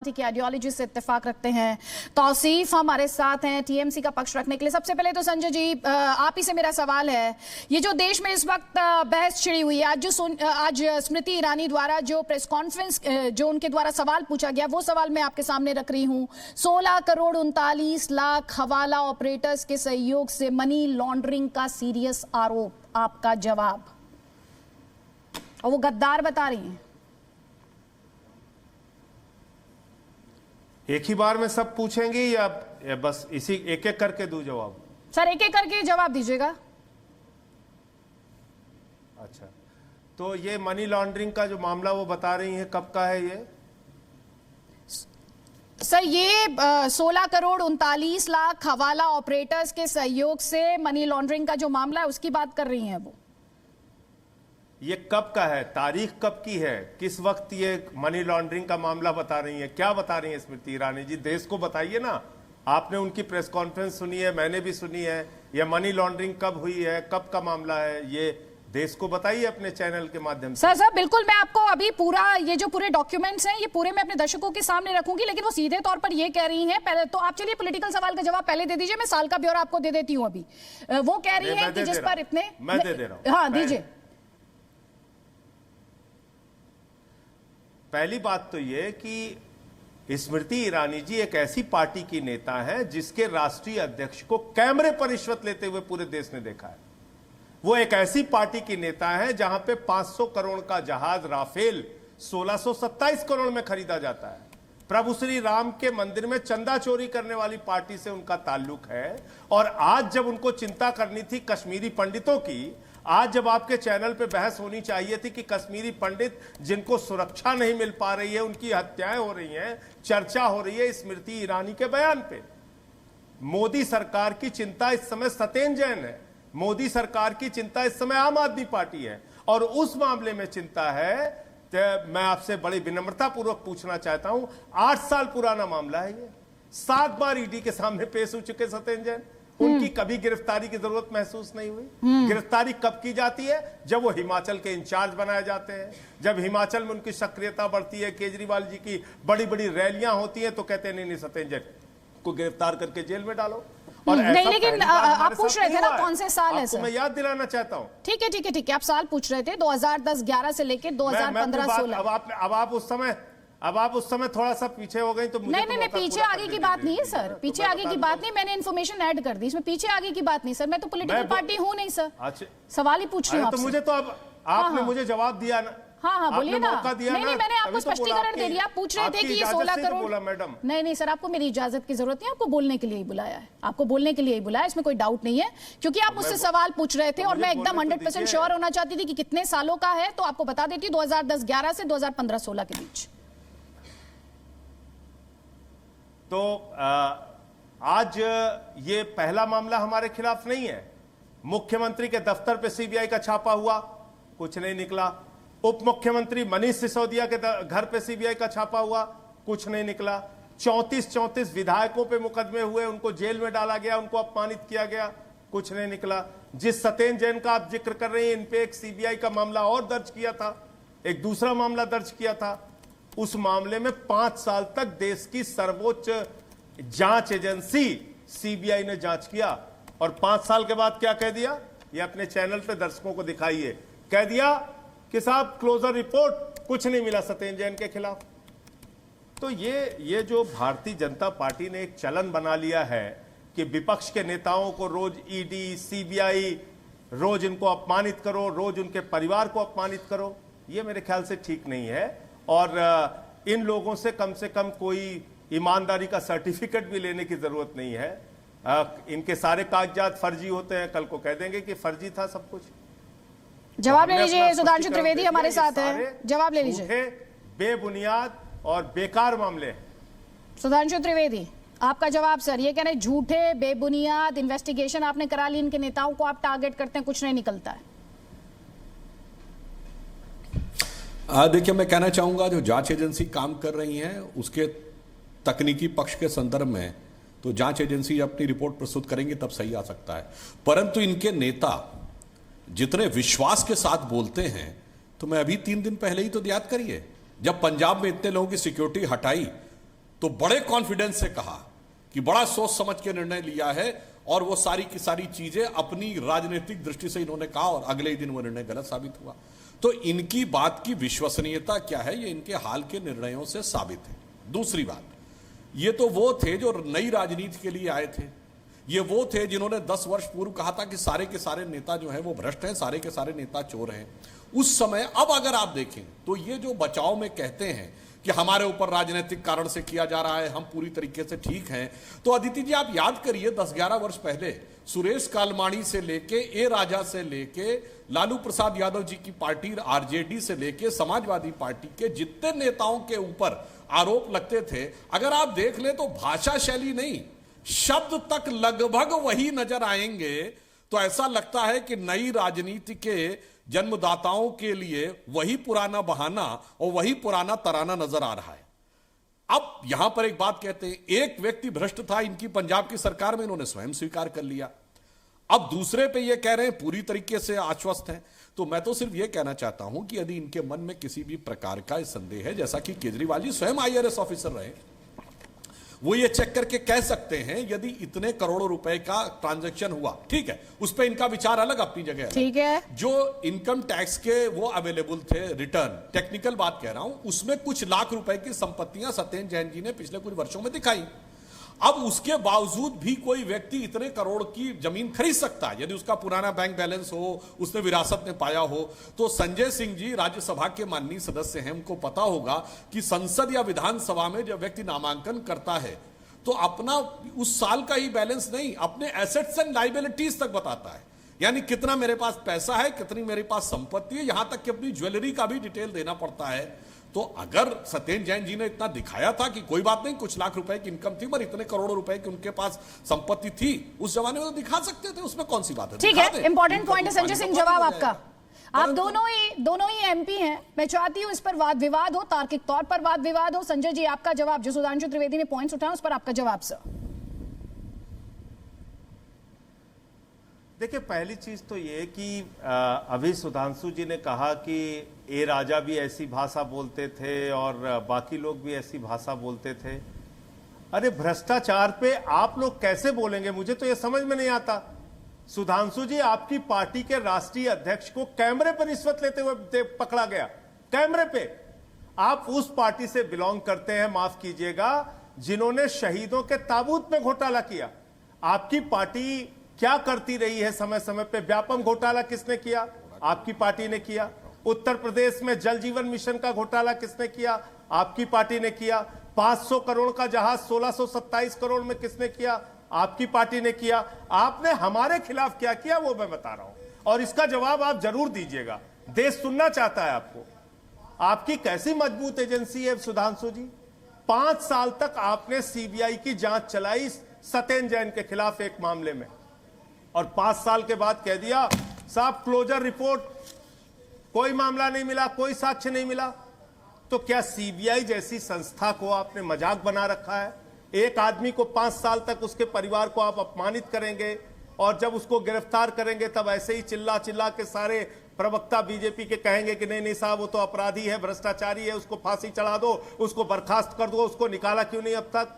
की आइडियोलॉजी से इत्तेफाक रखते हैं। तौसीफ हमारे साथ हैं टीएमसी का पक्ष रखने के लिए। सबसे पहले तो संजय जी, आप ही से मेरा सवाल है, ये जो देश में इस वक्त बहस छिड़ी हुई है, आज स्मृति ईरानी द्वारा जो प्रेस कॉन्फ्रेंस जो उनके द्वारा सवाल पूछा गया, वो सवाल मैं आपके सामने रख रही हूं। 16 करोड़ 39 लाख हवाला ऑपरेटर्स के सहयोग से मनी लॉन्ड्रिंग का सीरियस आरोप, आपका जवाब? और वो गद्दार बता रही हैं। एक ही बार में सब पूछेंगे या बस इसी एक एक करके दूं जवाब? सर एक एक करके जवाब दीजिएगा। अच्छा, तो ये मनी लॉन्ड्रिंग का जो मामला वो बता रही हैं, कब का है ये? सर ये 16 करोड़ 39 लाख हवाला ऑपरेटर्स के सहयोग से मनी लॉन्ड्रिंग का जो मामला है उसकी बात कर रही हैं वो। ये कब का है? तारीख कब की है? किस वक्त ये मनी लॉन्ड्रिंग का मामला बता रही है? क्या बता रही है स्मृति ईरानी जी? देश को बताइए ना। आपने उनकी प्रेस कॉन्फ्रेंस सुनी है, मैंने भी सुनी है। ये मनी लॉन्ड्रिंग कब हुई है, कब का मामला है, ये देश को बताइए अपने चैनल के माध्यम से। सर बिल्कुल, मैं आपको अभी पूरा ये जो पूरे डॉक्यूमेंट्स हैं ये पूरे मैं अपने दर्शकों के सामने रखूंगी, लेकिन वो सीधे तौर पर ये कह रही हैं, पहले तो आप चलिए पॉलिटिकल सवाल का जवाब पहले दे दीजिए, मैं साल का ब्यौरा आपको दे देती हूँ अभी। वो कह रही है कि जिस पर इतने, मैं दे दे रहा हूं। हाँ दीजिए। पहली बात तो ये कि स्मृति ईरानी जी एक ऐसी पार्टी की नेता हैं जिसके राष्ट्रीय अध्यक्ष को कैमरे पर रिश्वत लेते हुए पूरे देश ने देखा है। वो एक ऐसी पार्टी की नेता है जहां पे 500 करोड़ का जहाज राफेल 1627 करोड़ में खरीदा जाता है। प्रभु श्री राम के मंदिर में चंदा चोरी करने वाली पार्टी से उनका ताल्लुक है। और आज जब उनको चिंता करनी थी कश्मीरी पंडितों की, आज जब आपके चैनल पे बहस होनी चाहिए थी कि कश्मीरी पंडित जिनको सुरक्षा नहीं मिल पा रही है, उनकी हत्याएं हो रही हैं, चर्चा हो रही है स्मृति ईरानी के बयान पे। मोदी सरकार की चिंता इस समय सतेन जैन है, मोदी सरकार की चिंता इस समय आम आदमी पार्टी है, और उस मामले में चिंता है। तो मैं आपसे बड़ी विनम्रता पूर्वक पूछना चाहता हूं, 8 साल पुराना मामला है ये, 7 बार ईडी के सामने पेश हो चुके सतेन जैन, उनकी कभी गिरफ्तारी की जरूरत महसूस नहीं हुई। गिरफ्तारी कब की जाती है? जब वो हिमाचल के इंचार्ज बनाए जाते हैं, जब हिमाचल में उनकी सक्रियता बढ़ती है, केजरीवाल जी की बड़ी बड़ी रैलियां होती हैं, तो कहते हैं नहीं सतेन जैन को गिरफ्तार करके जेल में डालो। और नहीं, लेकिन आप पूछ रहे थे ना कौन से साल है सर? मैं याद दिलाना चाहता हूं। ठीक है, आप साल पूछ रहे थे 2010-11 से लेकर 2015-16। अब आप उस समय थोड़ा सा पीछे हो गई तो मुझे नहीं, पीछे आगे की बात नहीं है सर, पीछे आगे की बात नहीं, मैंने इन्फॉर्मेशन ऐड कर दी इसमें, पीछे आगे की बात नहीं सर, मैं तो पॉलिटिकल पार्टी हूं नहीं सर। अच्छा, सवाल ही पूछ रही हूं तो मुझे तो अब आपने मुझे जवाब दिया ना। हाँ बोलिए ना। नहीं, मैंने आपको स्पष्टीकरण दे दिया। आप पूछ रहे थे कि ये 16 करोड़। बोला मैडम। नहीं सर, आपको मेरी इजाजत की जरूरत नहीं, आपको बोलने के लिए ही बुलाया है, आपको बोलने के लिए ही बुलाया, इसमें कोई डाउट नहीं है, क्योंकि आप मुझसे सवाल पूछ रहे थे और मैं एकदम 100% श्योर होना चाहती थी कि कितने सालों का है, तो आपको बता देती 2010-11 से 2015-16 के बीच। तो आज ये पहला मामला हमारे खिलाफ नहीं है। मुख्यमंत्री के दफ्तर पे सीबीआई का छापा हुआ, कुछ नहीं निकला। उप मुख्यमंत्री मनीष सिसोदिया के घर पे सीबीआई का छापा हुआ, कुछ नहीं निकला। 34 विधायकों पे मुकदमे हुए, उनको जेल में डाला गया, उनको अपमानित किया गया, कुछ नहीं निकला। जिस सतेन जैन का आप जिक्र कर रहे हैं, इन पे एक सीबीआई का मामला और दर्ज किया था, एक दूसरा मामला दर्ज किया था। उस मामले में 5 साल तक देश की सर्वोच्च जांच एजेंसी सीबीआई ने जांच किया, और 5 साल के बाद क्या कह दिया? ये अपने चैनल पे दर्शकों को दिखाइए। कह दिया कि साहब क्लोजर रिपोर्ट, कुछ नहीं मिला सतेन जैन के खिलाफ। तो ये जो भारतीय जनता पार्टी ने एक चलन बना लिया है कि विपक्ष के नेताओं को रोज ईडी सीबीआई, रोज इनको अपमानित करो, रोज उनके परिवार को अपमानित करो, ये मेरे ख्याल से ठीक नहीं है। और इन लोगों से कम कोई ईमानदारी का सर्टिफिकेट भी लेने की जरूरत नहीं है। इनके सारे कागजात फर्जी होते हैं, कल को कह देंगे कि फर्जी था सब कुछ। जवाब ले लीजिए, सुधांशु त्रिवेदी हमारे साथ है, जवाब ले लीजिए। बेबुनियाद और बेकार मामले। सुधांशु त्रिवेदी आपका जवाब सर, ये कह रहे झूठे बेबुनियाद इन्वेस्टिगेशन आपने करा ली, इनके नेताओं को आप टारगेट करते हैं, कुछ नहीं निकलता है। देखिए, मैं कहना चाहूंगा जो जांच एजेंसी काम कर रही है उसके तकनीकी पक्ष के संदर्भ में तो जांच एजेंसी अपनी रिपोर्ट प्रस्तुत करेंगे तब सही आ सकता है, परंतु इनके नेता जितने विश्वास के साथ बोलते हैं, तो मैं अभी 3 दिन पहले ही तो याद करिए जब पंजाब में इतने लोगों की सिक्योरिटी हटाई तो बड़े कॉन्फिडेंस से कहा कि बड़ा सोच समझ के निर्णय लिया है, और वो सारी की सारी चीजें अपनी राजनीतिक दृष्टि से इन्होंने कहा और अगले ही दिन वो निर्णय गलत साबित हुआ। तो इनकी बात की विश्वसनीयता क्या है, ये इनके हाल के निर्णयों से साबित है। दूसरी बात, ये तो वो थे जो नई राजनीति के लिए आए थे, ये वो थे जिन्होंने 10 वर्ष पूर्व कहा था कि सारे के सारे नेता जो हैं वो भ्रष्ट हैं, सारे के सारे नेता चोर हैं उस समय। अब अगर आप देखें तो ये जो बचाव में कहते हैं कि हमारे ऊपर राजनीतिक कारण से किया जा रहा है, हम पूरी तरीके से ठीक हैं, तो अदिति जी आप याद करिए 10-11 वर्ष पहले सुरेश कालमाणी से लेके ए राजा से लेके लालू प्रसाद यादव जी की पार्टी आरजेडी से लेके समाजवादी पार्टी के जितने नेताओं के ऊपर आरोप लगते थे, अगर आप देख ले तो भाषा शैली नहीं, शब्द तक लगभग वही नजर आएंगे। तो ऐसा लगता है कि नई राजनीति के जन्मदाताओं के लिए वही पुराना बहाना और वही पुराना तराना नजर आ रहा है। अब यहां पर एक बात कहते हैं, एक व्यक्ति भ्रष्ट था इनकी पंजाब की सरकार में, इन्होंने स्वयं स्वीकार कर लिया। अब दूसरे पे ये कह रहे हैं पूरी तरीके से आश्वस्त हैं। तो मैं तो सिर्फ ये कहना चाहता हूं कि यदि इनके मन में किसी भी प्रकार का संदेह है, जैसा कि केजरीवाल जी स्वयं IRS ऑफिसर रहे, वो ये चेक करके कह सकते हैं यदि इतने करोड़ों रुपए का ट्रांजैक्शन हुआ, ठीक है, उस पर इनका विचार अलग, अपनी जगह अलग। ठीक है, जो इनकम टैक्स के वो अवेलेबल थे रिटर्न, टेक्निकल बात कह रहा हूं, उसमें कुछ लाख रुपए की संपत्तियां सत्येंद्र जैन जी ने पिछले कुछ वर्षों में दिखाई। अब उसके बावजूद भी कोई व्यक्ति इतने करोड़ की जमीन खरीद सकता है यदि उसका पुराना बैंक बैलेंस हो, उसने विरासत में पाया हो। तो संजय सिंह जी राज्यसभा के माननीय सदस्य हैं, उनको पता होगा कि संसद या विधानसभा में जब व्यक्ति नामांकन करता है तो अपना उस साल का ही बैलेंस नहीं, अपने एसेट्स एंड लायबिलिटीज तक बताता है, यानी कितना मेरे पास पैसा है, कितनी मेरे पास संपत्ति है, यहां तक कि अपनी ज्वेलरी का भी डिटेल देना पड़ता है। तो अगर सत्येंद्र जैन जी ने इतना दिखाया था कि कोई बात नहीं, कुछ लाख रुपए की इनकम थी पर इतने करोड़ों रुपए की उनके पास संपत्ति थी, उस जमाने में तो दिखा सकते थे, उसमें कौन सी बात है। ठीक है, इंपॉर्टेंट पॉइंट है संजय सिंह, जवाब आपका। आप दोनों ही MP हैं, मैं चाहती हूं इस पर वाद विवाद हो, तार्किक तौर पर वाद विवाद हो। संजय जी आपका जवाब, जो सुधांशु त्रिवेदी ने पॉइंट्स उठाए उस पर आपका जवाब सर। देखिए, पहली चीज तो ये कि अभी सुधांशु जी ने कहा कि ए राजा भी ऐसी भाषा बोलते थे और बाकी लोग भी ऐसी भाषा बोलते थे। अरे भ्रष्टाचार पे आप लोग कैसे बोलेंगे, मुझे तो ये समझ में नहीं आता। सुधांशु जी, आपकी पार्टी के राष्ट्रीय अध्यक्ष को कैमरे पर रिश्वत लेते हुए पकड़ा गया, कैमरे पे। आप उस पार्टी से बिलोंग करते हैं, माफ कीजिएगा, जिन्होंने शहीदों के ताबूत में घोटाला किया। आपकी पार्टी क्या करती रही है समय समय पे? व्यापम घोटाला किसने किया? आपकी पार्टी ने किया। उत्तर प्रदेश में जल जीवन मिशन का घोटाला किसने किया? आपकी पार्टी ने किया। 500 करोड़ का जहाज 1627 करोड़ में किसने किया? आपकी पार्टी ने किया। आपने हमारे खिलाफ क्या किया वो मैं बता रहा हूं, और इसका जवाब आप जरूर दीजिएगा, देश सुनना चाहता है आपको। आपकी कैसी मजबूत एजेंसी है सुधांशु जी? 5 साल तक आपने CBI की जांच चलाई सत्येंद्र जैन के खिलाफ एक मामले में, और 5 साल के बाद कह दिया साहब क्लोजर रिपोर्ट, कोई मामला नहीं मिला, कोई साक्ष्य नहीं मिला। तो क्या CBI जैसी संस्था को आपने मजाक बना रखा है? एक आदमी को 5 साल तक उसके परिवार को आप अपमानित करेंगे, और जब उसको गिरफ्तार करेंगे तब ऐसे ही चिल्ला चिल्ला के सारे प्रवक्ता बीजेपी के कहेंगे कि नहीं नहीं साहब वो तो अपराधी है, भ्रष्टाचारी है, उसको फांसी चढ़ा दो, उसको बर्खास्त कर दो, उसको निकाला क्यों नहीं अब तक?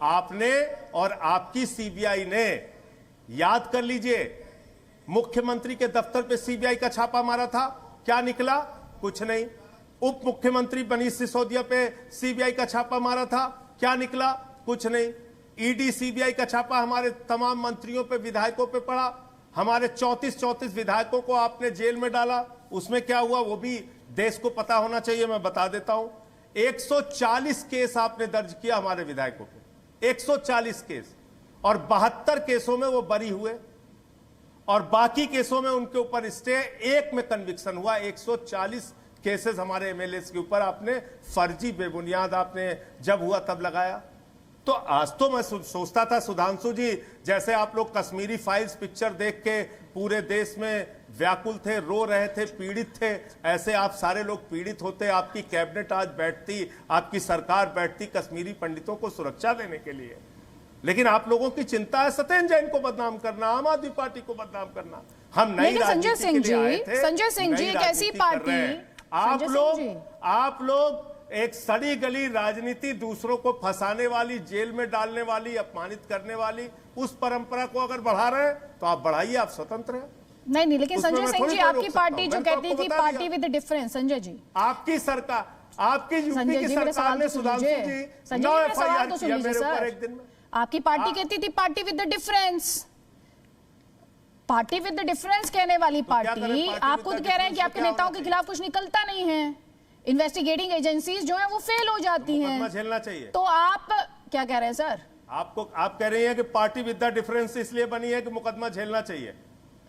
आपने और आपकी CBI ने, याद कर लीजिए, मुख्यमंत्री के दफ्तर पे CBI का छापा मारा था, क्या निकला? कुछ नहीं। उप मुख्यमंत्री मनीष सिसोदिया पे CBI का छापा मारा था, क्या निकला? कुछ नहीं। ED CBI का छापा हमारे तमाम मंत्रियों पे, विधायकों पे पड़ा, हमारे 34 विधायकों को आपने जेल में डाला, उसमें क्या हुआ वो भी देश को पता होना चाहिए, मैं बता देता हूं। 140 केस आपने दर्ज किया हमारे विधायकों पे, 140 केस, और 72 केसों में वो बरी हुए, और बाकी केसों में उनके ऊपर स्टे, एक में कन्विक्शन हुआ। 140 केसेस हमारे MLAs के ऊपर आपने फर्जी, बेबुनियाद आपने जब हुआ तब लगाया। तो आज तो मैं सोचता था सुधांशु जी, जैसे आप लोग कश्मीरी फाइल्स पिक्चर देख के पूरे देश में व्याकुल थे, रो रहे थे, पीड़ित थे, ऐसे आप सारे लोग पीड़ित होते, आपकी कैबिनेट आज बैठती, आपकी सरकार बैठती कश्मीरी पंडितों को सुरक्षा देने के लिए। लेकिन आप लोगों की चिंता है सत्येंद्र जैन को बदनाम करना, आम आदमी पार्टी को बदनाम करना। हम नई राजनीति के लिए आए थे, संजय सिंह जी एक ऐसी पार्टी, आप लोग एक सड़ी गली राजनीति, दूसरों को फंसाने वाली, जेल में डालने वाली, अपमानित करने वाली उस परंपरा को अगर बढ़ा रहे हैं तो आप बढ़ाइए, आप स्वतंत्र हैं। नहीं, लेकिन उसमें संजय मैं सिंह थोड़ी जी, कोई आपकी रोक सकता पार्टी हूं। जो मैंने तो कहती आपको थी बता पार्टी दिया। विद डिफरेंस, संजय जी, आपकी सरकार, आपकी यूपी संजय की जी मेरे सरकार सवाल ने तो सुन सुधांशु लीजिए, जी संजय 9 जी मेरे सवाल एफआईआर तो सुन किया लीजिए मेरे ऊपर सर। एक दिन में। आपकी पार्टी कहती थी party with the difference, party with the difference कहने वाली क्या करें, पार्टी, पार्टी आप विद खुद द कह रहे हैं कि डिफरेंस आपके क्या नेताओं होना के खिलाफ कुछ निकलता नहीं है, इन्वेस्टिगेटिंग एजेंसीज जो है वो फेल हो जाती हैं, मुकदमा झेलना चाहिए। तो आप क्या कह रहे हैं सर? आप कह रही हैं कि पार्टी विद द डिफरेंस इसलिए बनी है कि मुकदमा झेलना चाहिए।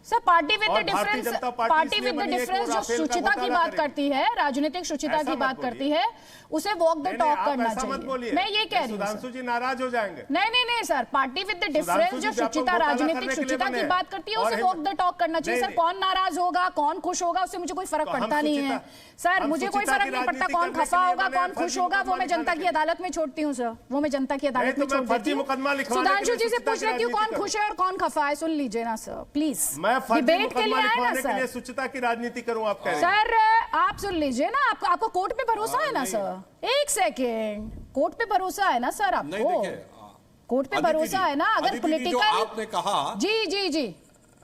सर, पार्टी विद और द भारतीय डिफरेंस, जनता पार्टी पार्टी इसलिए विद द बनी है कि डिफरेंस वो जो राफेल का शुचिता की घोटाला बात करेगी। करती है, राजनीतिक शुचिता ऐसा की मत बात बोलिए। करती है, उसे वॉक द टॉक करना ऐसा मत चाहिए। बोलिए, मैं ये कह रही हूँ सुधांशु जी नाराज हो जाएंगे। नहीं sir, party with the difference जो शुचिता, राजनीतिक शुचिता की बात करती है, उसे वॉक द टॉक करना चाहिए। सर, कौन नाराज होगा, कौन खुश होगा, उससे मुझे कोई फर्क पड़ता नहीं है सर, मुझे कोई फर्क नहीं पड़ता कौन खफा होगा, कौन खुश होगा, वो मैं जनता की अदालत में छोड़ती हूँ सर, वो मैं जनता की अदालत में छोड़ देती हूँ। सुधांशु जी से पूछ लेती हूँ कौन खुश है और कौन खफा है, सुन लीजिए ना सर प्लीज, मैं डिबेट के लिए आए ना सर। शुचिता की राजनीति करूं, आप कह रहे हैं। सर आप सुन लीजिए ना, आपको कोर्ट पे भरोसा है ना सर? एक सेकेंड, कोर्ट पे भरोसा है ना सर आपको? कोर्ट पे भरोसा है ना? अगर पॉलिटिकल, आपने कहा जी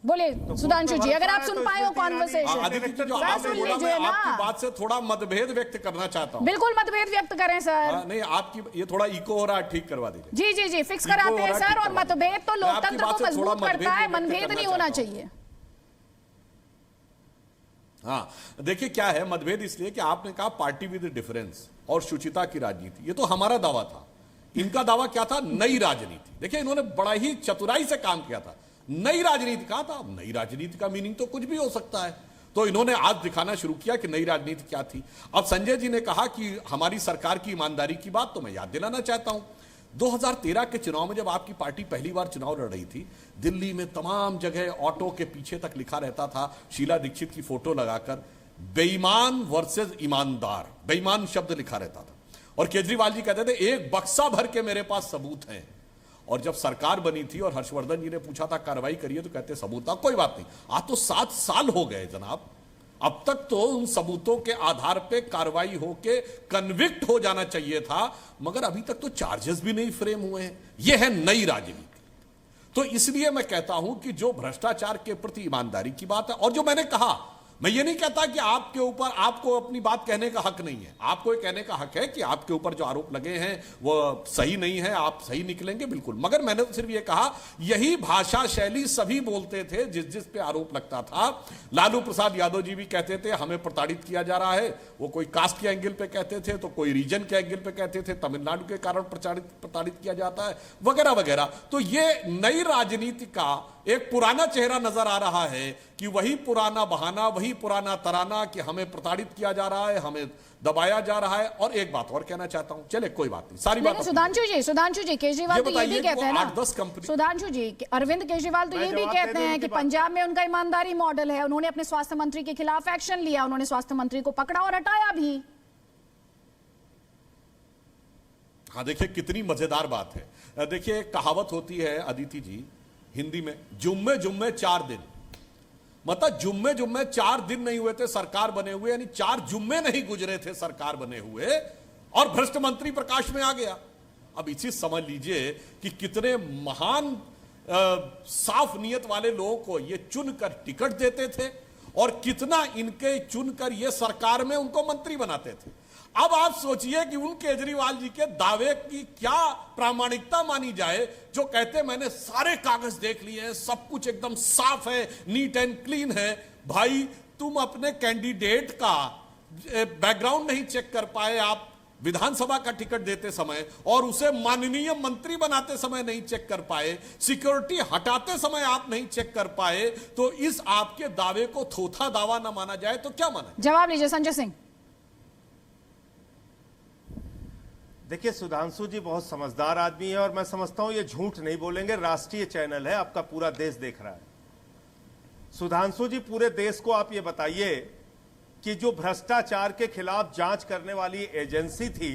बोले सुधांशु जी, अगर आप सुन पाए हो कॉन्वर्सेशन, आदित्य जी, जो आपने बोला, मैं आपकी बात से थोड़ा मतभेद व्यक्त करना चाहता हूं। बिल्कुल मतभेद व्यक्त करें सर। नहीं, आपकी ये थोड़ा इको हो रहा है, ठीक करवा दीजिए। जी फिक्स कराते हैं सर। और मतभेद तो लोकतंत्र को मजबूत करता है, मनभेद नहीं होना चाहिए। हाँ, देखिए क्या है मतभेद, इसलिए कि आपने कहा पार्टी विद डिफरेंस और शुचिता की राजनीति, ये तो हमारा दावा था। इनका दावा क्या था? नई राजनीति। देखिए इन्होंने बड़ा ही चतुराई से काम किया था, नई राजनीति कहा था। अब नई राजनीति का मीनिंग तो कुछ भी हो सकता है, तो इन्होंने आज दिखाना शुरू किया कि नई राजनीति क्या थी। अब संजय जी ने कहा कि हमारी सरकार की ईमानदारी की बात, तो मैं याद दिलाना चाहता हूं 2013 के चुनाव में जब आपकी पार्टी पहली बार चुनाव लड़ रही थी, दिल्ली में तमाम जगह ऑटो के पीछे तक लिखा रहता था, शीला दीक्षित की फोटो लगाकर, बेईमान वर्सेस ईमानदार, बेईमान शब्द लिखा रहता था। और केजरीवाल जी कहते थे एक बक्सा भर के मेरे पास सबूत हैं। और जब सरकार बनी थी और हर्षवर्धन जी ने पूछा था कार्रवाई करिए, तो कहते सबूत था, कोई बात नहीं। आज तो 7 साल हो गए जनाब, अब तक तो उन सबूतों के आधार पे कार्रवाई होके कन्विक्ट हो जाना चाहिए था, मगर अभी तक तो चार्जेस भी नहीं फ्रेम हुए हैं। यह है नई राजनीति। तो इसलिए मैं कहता हूं कि जो भ्रष्टाचार के प्रति ईमानदारी की बात है, और जो मैंने कहा, मैं ये नहीं कहता कि आपके ऊपर, आपको अपनी बात कहने का हक नहीं है, आपको ये कहने का हक है कि आपके ऊपर जो आरोप लगे हैं वो सही नहीं है, आप सही निकलेंगे बिल्कुल। मगर मैंने तो सिर्फ ये कहा, यही भाषा शैली सभी बोलते थे जिस पे आरोप लगता था। लालू प्रसाद यादव जी भी कहते थे हमें प्रताड़ित किया जा रहा है, वो कोई कास्ट के एंगल पे कहते थे, तो कोई रीजन के एंगल पे कहते थे, तमिलनाडु के कारण प्रताड़ित किया जाता है, वगैरह वगैरह। तो ये नई राजनीति का एक पुराना चेहरा नजर आ रहा है कि वही पुराना बहाना, वही पुराना तराना कि हमें प्रताड़ित किया जा रहा है, हमें दबाया जा रहा है। और एक बात और कहना चाहता हूं, चले कोई बात नहीं, सारी बात। सुधांशु जी केजरीवाल तो ये भी कहते हैं ना, 8-10 कंपनी, सुधांशु जी, अरविंद केजरीवाल तो ये भी कहते हैं कि पंजाब में उनका ईमानदारी मॉडल है, उन्होंने अपने स्वास्थ्य मंत्री के खिलाफ एक्शन लिया, उन्होंने स्वास्थ्य मंत्री को पकड़ा और हटाया भी। हाँ, देखिए कितनी मजेदार बात है। देखिए एक कहावत होती है अदिति जी हिंदी में, जुम्मे 4 दिन, मतलब जुम्मे 4 दिन नहीं हुए थे सरकार बने हुए, यानी 4 जुम्मे नहीं गुजरे थे सरकार बने हुए, और भ्रष्ट मंत्री प्रकाश में आ गया। अब इसी समझ लीजिए कि कितने महान साफ नियत वाले लोगों को ये चुनकर टिकट देते थे और कितना इनके चुनकर ये सरकार में उनको मंत्री बनाते थे। अब आप सोचिए कि उन केजरीवाल जी के दावे की क्या प्रामाणिकता मानी जाए, जो कहते मैंने सारे कागज देख लिए हैं, सब कुछ एकदम साफ है, नीट एंड क्लीन है। भाई तुम अपने कैंडिडेट का बैकग्राउंड नहीं चेक कर पाए, आप विधानसभा का टिकट देते समय, और उसे माननीय मंत्री बनाते समय नहीं चेक कर पाए, सिक्योरिटी हटाते समय आप नहीं चेक कर पाए, तो इस आपके दावे को थोथा दावा ना माना जाए तो क्या माना? जवाब लीजिए संजय सिंह। देखिए सुधांशु जी बहुत समझदार आदमी है और मैं समझता हूं ये झूठ नहीं बोलेंगे, राष्ट्रीय चैनल है, आपका पूरा देश देख रहा है। सुधांशु जी पूरे देश को आप ये बताइए कि जो भ्रष्टाचार के खिलाफ जांच करने वाली एजेंसी थी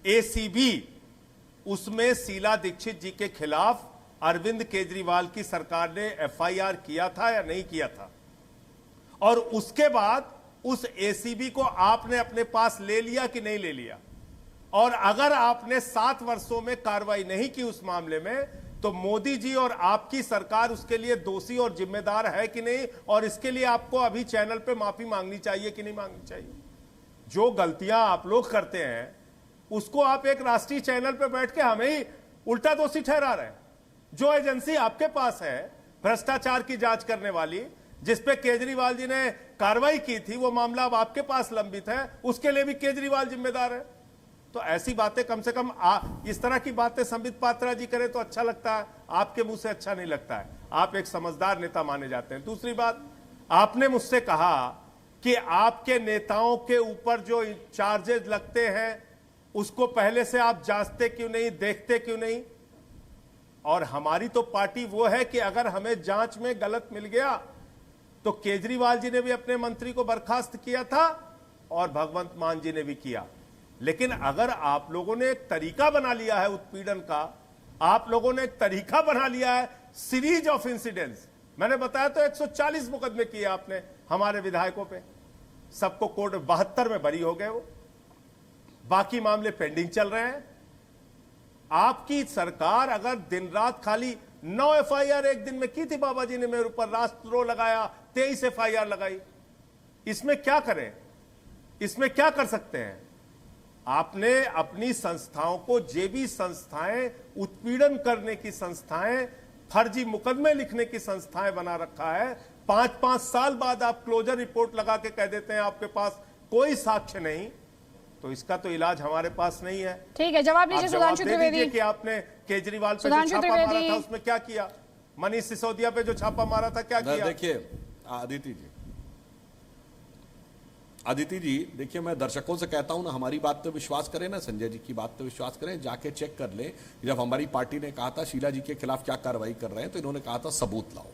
एसीबी, उसमें शीला दीक्षित जी के खिलाफ अरविंद केजरीवाल की सरकार ने एफआईआर किया था या नहीं किया था? और उसके बाद उस एसीबी को आपने अपने पास ले लिया कि नहीं ले लिया? और अगर आपने 7 वर्षों में कार्रवाई नहीं की उस मामले में, तो मोदी जी और आपकी सरकार उसके लिए दोषी और जिम्मेदार है कि नहीं? और इसके लिए आपको अभी चैनल पे माफी मांगनी चाहिए कि नहीं मांगनी चाहिए? जो गलतियां आप लोग करते हैं उसको आप एक राष्ट्रीय चैनल पे बैठ के हमें ही उल्टा दोषी ठहरा रहे हैं। जो एजेंसी आपके पास है भ्रष्टाचार की जांच करने वाली, जिसपे केजरीवाल जी ने कार्रवाई की थी, वो मामला अब आपके पास लंबित है, उसके लिए भी केजरीवाल जिम्मेदार है। तो ऐसी बातें कम से कम इस तरह की बातें संबित पात्रा जी करें तो अच्छा लगता है, आपके मुंह से अच्छा नहीं लगता है। आप एक समझदार नेता माने जाते हैं। दूसरी बात, आपने मुझसे कहा कि आपके नेताओं के ऊपर जो चार्जेस लगते हैं उसको पहले से आप जांचते क्यों नहीं, देखते क्यों नहीं? और हमारी तो पार्टी वो है कि अगर हमें जांच में गलत मिल गया तो केजरीवाल जी ने भी अपने मंत्री को बर्खास्त किया था और भगवंत मान जी ने भी किया। लेकिन अगर आप लोगों ने एक तरीका बना लिया है उत्पीड़न का, आप लोगों ने एक तरीका बना लिया है सीरीज ऑफ इंसिडेंट्स, मैंने बताया तो 140 मुकदमे किए आपने हमारे विधायकों पे, सबको कोर्ट 72 में बरी हो गए, वो बाकी मामले पेंडिंग चल रहे हैं। आपकी सरकार अगर दिन रात खाली 9 एफआईआर एक दिन में की थी, बाबा जी ने मेरे ऊपर राष्ट्रद्रोह लगाया, 23 एफआईआर लगाई, इसमें क्या करें? इसमें क्या कर सकते हैं? आपने अपनी संस्थाओं को, जे भी संस्थाएं उत्पीड़न करने की संस्थाएं, फर्जी मुकदमे लिखने की संस्थाएं बना रखा है, 5-5 साल बाद आप क्लोजर रिपोर्ट लगा के कह देते हैं आपके पास कोई साक्ष्य नहीं, तो इसका तो इलाज हमारे पास नहीं है। ठीक है, जवाब लीजिए सुधांशु त्रिवेदी कि आपने केजरीवाल पे जो छापा मारा था उसमें क्या किया? मनीष सिसोदिया पे जो छापा मारा था क्या किया? देखिए आदिति जी, देखिए मैं दर्शकों से कहता हूं ना, हमारी बात पे विश्वास करें ना, संजय जी की बात पे विश्वास करें, जाके चेक कर लें। जब हमारी पार्टी ने कहा था शीला जी के खिलाफ क्या कार्रवाई कर रहे हैं, तो इन्होंने कहा था सबूत लाओ।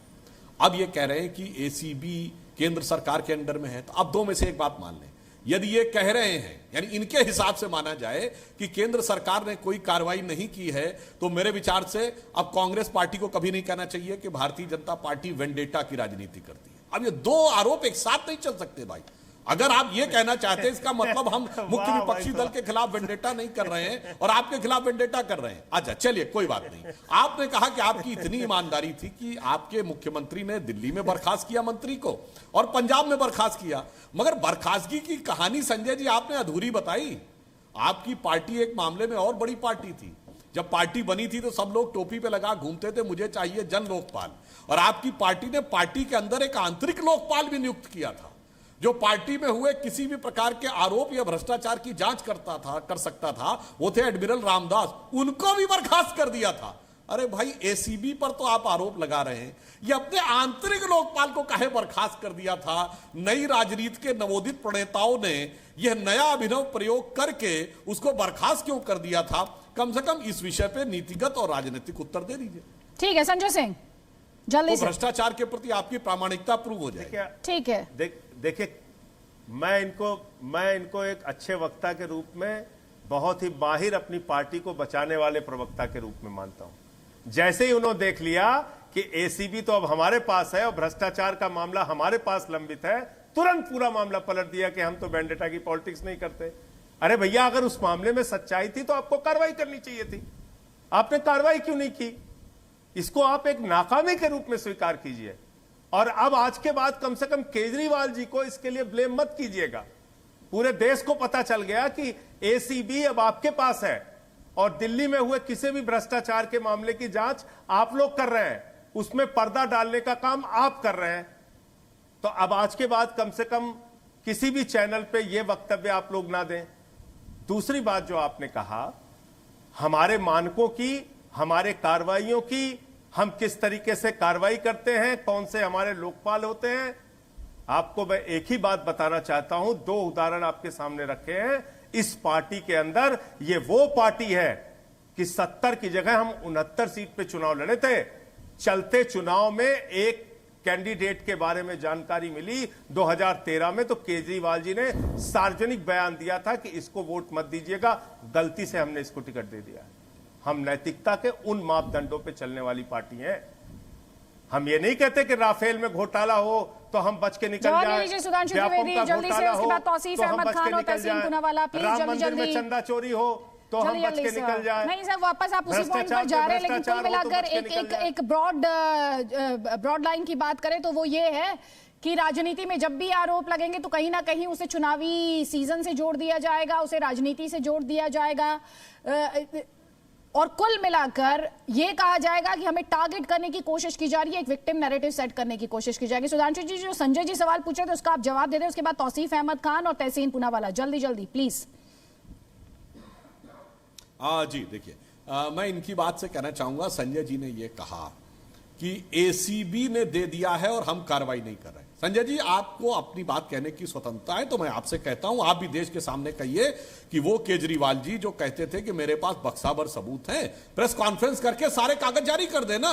अब ये कह रहे हैं कि एसीबी केंद्र सरकार के अंडर में है, तो अब दो में से एक बात मान लें। यदि ये कह रहे हैं, यानी इनके हिसाब से माना जाए कि केंद्र सरकार ने कोई कार्रवाई नहीं की है, तो मेरे विचार से अब कांग्रेस पार्टी को कभी नहीं कहना चाहिए कि भारतीय जनता पार्टी वेंडेटा की राजनीति करती है। अब ये दो आरोप एक साथ नहीं चल सकते भाई। अगर आप ये कहना चाहते हैं, इसका मतलब हम मुख्य विपक्षी दल के खिलाफ वेंडेटा नहीं कर रहे हैं और आपके खिलाफ वेंडेटा कर रहे हैं। अच्छा चलिए, कोई बात नहीं। आपने कहा कि आपकी इतनी ईमानदारी थी कि आपके मुख्यमंत्री ने दिल्ली में बर्खास्त किया मंत्री को और पंजाब में बर्खास्त किया, मगर बर्खास्तगी की कहानी संजय जी आपने अधूरी बताई। आपकी पार्टी एक मामले में और बड़ी पार्टी थी। जब पार्टी बनी थी तो सब लोग टोपी पे लगा घूमते थे, मुझे चाहिए जन लोकपाल, और आपकी पार्टी ने पार्टी के अंदर एक आंतरिक लोकपाल भी नियुक्त किया था, जो पार्टी में हुए किसी भी प्रकार के आरोप या भ्रष्टाचार की जांच कर सकता था। वो थे एडमिरल रामदास, उनको भी बर्खास्त कर दिया था। अरे भाई, एसीबी पर तो आप आरोप लगा रहे हैं, ये अपने आंतरिक लोकपाल को काहे बर्खास्त कर दिया था? नई राजनीति के नवोदित प्रणेताओं ने यह नया अभिनव प्रयोग करके उसको बर्खास्त क्यों कर दिया था? कम से कम इस विषय पे नीतिगत और राजनीतिक उत्तर दे दीजिए। ठीक है संजय सिंह, जल्दी से। भ्रष्टाचार के प्रति आपकी प्रामाणिकता प्रूव हो जाए। ठीक है, देखिए, मैं इनको एक अच्छे वक्ता के रूप में, बहुत ही माहिर अपनी पार्टी को बचाने वाले प्रवक्ता के रूप में मानता हूं। जैसे ही उन्होंने देख लिया कि एसीबी तो अब हमारे पास है और भ्रष्टाचार का मामला हमारे पास लंबित है, तुरंत पूरा मामला पलट दिया कि हम तो वेंडेटा की पॉलिटिक्स नहीं करते। अरे भैया, अगर उस मामले में सच्चाई थी तो आपको कार्रवाई करनी चाहिए थी, आपने कार्रवाई क्यों नहीं की? इसको आप एक नाकामी के रूप में स्वीकार कीजिए। और अब आज के बाद कम से कम केजरीवाल जी को इसके लिए ब्लेम मत कीजिएगा। पूरे देश को पता चल गया कि एसीबी अब आपके पास है और दिल्ली में हुए किसी भी भ्रष्टाचार के मामले की जांच आप लोग कर रहे हैं, उसमें पर्दा डालने का काम आप कर रहे हैं। तो अब आज के बाद कम से कम किसी भी चैनल पे यह वक्तव्य आप लोग ना दें। दूसरी बात जो आपने कहा, हमारे मानकों की, हमारे कार्रवाइयों की, हम किस तरीके से कार्रवाई करते हैं, कौन से हमारे लोकपाल होते हैं, आपको मैं एक ही बात बताना चाहता हूं। 2 उदाहरण आपके सामने रखे हैं। इस पार्टी के अंदर ये वो पार्टी है कि 70 की जगह हम 69 सीट पे चुनाव लड़े थे। चलते चुनाव में एक कैंडिडेट के बारे में जानकारी मिली 2013 में, तो केजरीवाल जी ने सार्वजनिक बयान दिया था कि इसको वोट मत दीजिएगा, गलती से हमने इसको टिकट दे दिया। हम नैतिकता के उन मापदंडों पे चलने वाली पार्टी हैं। हम ये नहीं कहते कि राफेल में घोटाला हो तो हम बच के निकल जाए, सुधांशु त्रिवेदी जल्दी से, उसके बाद तौसीफ अहमद खान और तहसीन पूनावाला, प्लीज राम जल्दी मंदिर में जल्दी चंदा चोरी हो तो हम बच के निकल जाए। नहीं सर, वापस आप उसी पॉइंट पर जा रहे हैं, लेकिन कुल मिलाकर एक ब्रॉड लाइन की बात करें तो वो ये है कि राजनीति में जब भी आरोप लगेंगे तो कहीं ना कहीं उसे चुनावी सीजन से जोड़ दिया जाएगा, उसे राजनीति से जोड़ दिया जाएगा, और कुल मिलाकर ये कहा जाएगा कि हमें टारगेट करने की कोशिश की जा रही है, एक विक्टिम नैरेटिव सेट करने की कोशिश की जाएगी। सुधांशु जी, जो संजय जी सवाल पूछे थे उसका आप जवाब दे दें, उसके बाद तौसीफ अहमद खान और तहसीन पूनावाला, जल्दी जल्दी प्लीज। जी देखिए, मैं इनकी बात से कहना चाहूंगा, संजय जी ने ये कहा कि एसीबी ने दे दिया है और हम कार्रवाई नहीं कर रहे। संजय जी, आपको अपनी बात कहने की स्वतंत्रता है, तो मैं आपसे कहता हूं आप भी देश के सामने कहिए कि वो केजरीवाल जी जो कहते थे कि मेरे पास बक्सा भर सबूत हैं, प्रेस कॉन्फ्रेंस करके सारे कागज जारी कर देना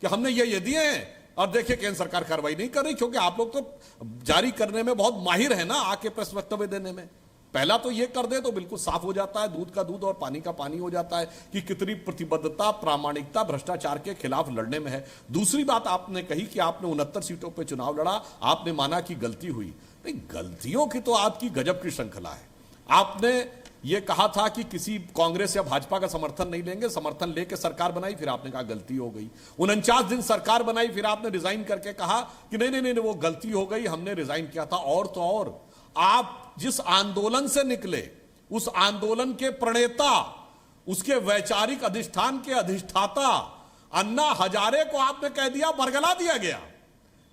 कि हमने ये दिए हैं, और देखिए केंद्र सरकार कार्रवाई नहीं कर रही, क्योंकि आप लोग तो जारी करने में बहुत माहिर है ना, आके प्रेस वक्तव्य देने में। पहला तो ये कर दे तो बिल्कुल साफ हो जाता है, दूध का दूध और पानी का पानी हो जाता है कि कितनी प्रतिबद्धता, प्रामाणिकता भ्रष्टाचार के खिलाफ लड़ने में है। दूसरी बात आपने कही कि आपने 69 सीटों पे चुनाव लड़ा, आपने माना कि गलती हुई। नहीं, गलतियों की तो आपकी गजब की श्रृंखला है। आपने ये कहा था कि किसी कांग्रेस या भाजपा का समर्थन नहीं लेंगे, समर्थन लेके सरकार बनाई, फिर आपने कहा गलती हो गई। 49 दिन सरकार बनाई, फिर आपने रिजाइन करके कहा कि नहीं नहीं नहीं वो गलती हो गई, हमने रिजाइन किया था। और तो और आप जिस आंदोलन से निकले, उस आंदोलन के प्रणेता, उसके वैचारिक अधिष्ठान के अधिष्ठाता अन्ना हजारे को आपने कह दिया बरगला दिया गया।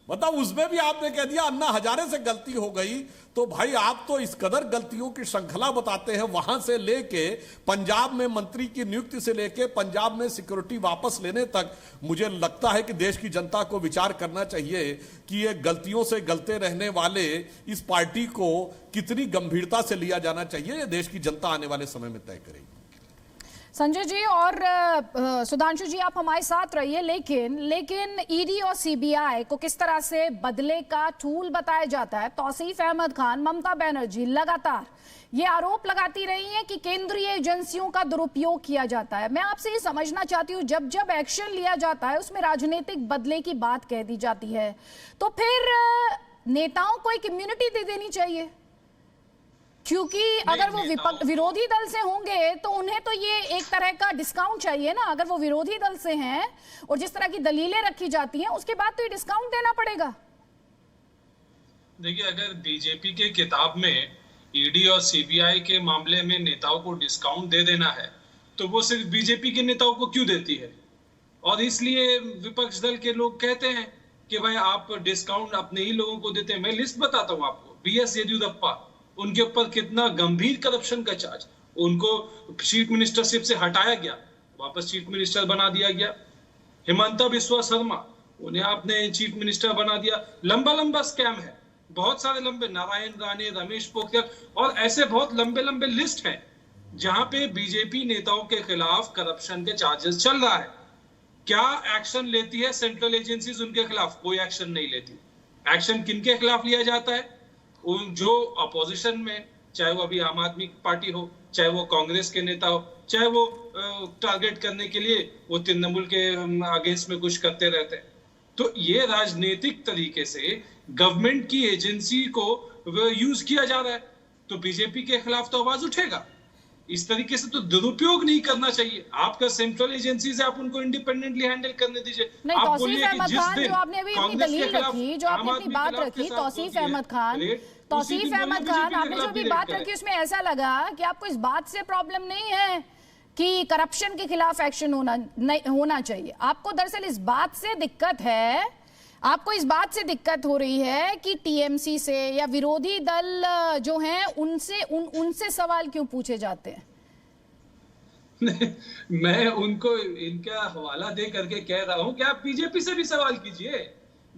मतलब उसमें भी आपने कह दिया अन्ना हजारे से गलती हो गई। तो भाई आप तो इस कदर गलतियों की श्रृंखला बताते हैं, वहां से लेके पंजाब में मंत्री की नियुक्ति से लेके पंजाब में सिक्योरिटी वापस लेने तक, मुझे लगता है कि देश की जनता को विचार करना चाहिए कि ये गलतियों से गलते रहने वाले इस पार्टी को कितनी गंभीरता से लिया जाना चाहिए, ये देश की जनता आने वाले समय में तय करेगी। संजय जी और सुधांशु जी, आप हमारे साथ रहिए, लेकिन ईडी और सीबीआई को किस तरह से बदले का टूल बताया जाता है। तौसीफ अहमद खान, ममता बनर्जी लगातार ये आरोप लगाती रही हैं कि केंद्रीय एजेंसियों का दुरुपयोग किया जाता है। मैं आपसे ये समझना चाहती हूँ, जब जब एक्शन लिया जाता है उसमें राजनीतिक बदले की बात कह दी जाती है, तो फिर नेताओं को एक इम्यूनिटी दे देनी चाहिए, क्योंकि अगर वो विरोधी दल से होंगे तो उन्हें तो ये एक तरह का डिस्काउंट चाहिए ना। अगर वो विरोधी दल से हैं और जिस तरह की दलीलें रखी जाती हैं, उसके बाद तो ये डिस्काउंट देना पड़ेगा। देखिए, अगर बीजेपी के किताब में ईडी और सीबीआई के मामले में नेताओं को डिस्काउंट दे देना है, तो वो सिर्फ बीजेपी के नेताओं को क्यों देती है? और इसलिए विपक्ष दल के लोग कहते हैं कि भाई आप डिस्काउंट अपने ही लोगों को देते हैं। मैं लिस्ट बताता हूं आपको। बीएस येदियुरप्पा, उनके ऊपर कितना गंभीर करप्शन का चार्ज, उनको चीफ मिनिस्टरशिप से हटाया गया, वापस चीफ मिनिस्टर बना दिया गया। हिमंता बिस्वा शर्मा, उन्हें आपने चीफ मिनिस्टर बना दिया। लंबा लंबा स्कैम है, बहुत सारे लंबे, नारायण राणे, रमेश पोखरियाल, और ऐसे बहुत लंबे लंबे लिस्ट हैं जहां पे बीजेपी नेताओं के खिलाफ करप्शन के चार्जेस चल रहा है। क्या एक्शन लेती है सेंट्रल एजेंसीज उनके खिलाफ? कोई एक्शन नहीं लेती। एक्शन किनके खिलाफ लिया जाता है? उन जो अपोजिशन में, चाहे वो अभी आम आदमी पार्टी हो, चाहे वो कांग्रेस के नेता हो, चाहे वो टारगेट करने के लिए वो तृणमूल के अगेंस्ट में कुछ करते रहते हैं। तो ये राजनीतिक तरीके से गवर्नमेंट की एजेंसी को यूज किया जा रहा है, तो बीजेपी के खिलाफ तो आवाज उठेगा। इस तरीके से तो दुरुपयोग नहीं करना चाहिए। आपका सेंट्रल एजेंसी से आप उनको इंडिपेंडेंटली हैंडल करने दीजिए। आप बोलिए कि जिस दिन जो आपने अभी अपनी दलील रखी, जो आपने अपनी बात रखी, तौसीफ अहमद खान, आपने जो भी बात रखी उसमें ऐसा लगा कि आपको इस बात से प्रॉब्लम नहीं है कि करप्शन के खिलाफ एक्शन होना चाहिए। आपको दरअसल इस बात से दिक्कत है, आपको इस बात से दिक्कत हो रही है कि टीएमसी से या विरोधी दल जो हैं उनसे सवाल क्यों पूछे जाते हैं? मैं उनको इनका हवाला दे करके कह रहा हूं कि आप बीजेपी से भी सवाल कीजिए,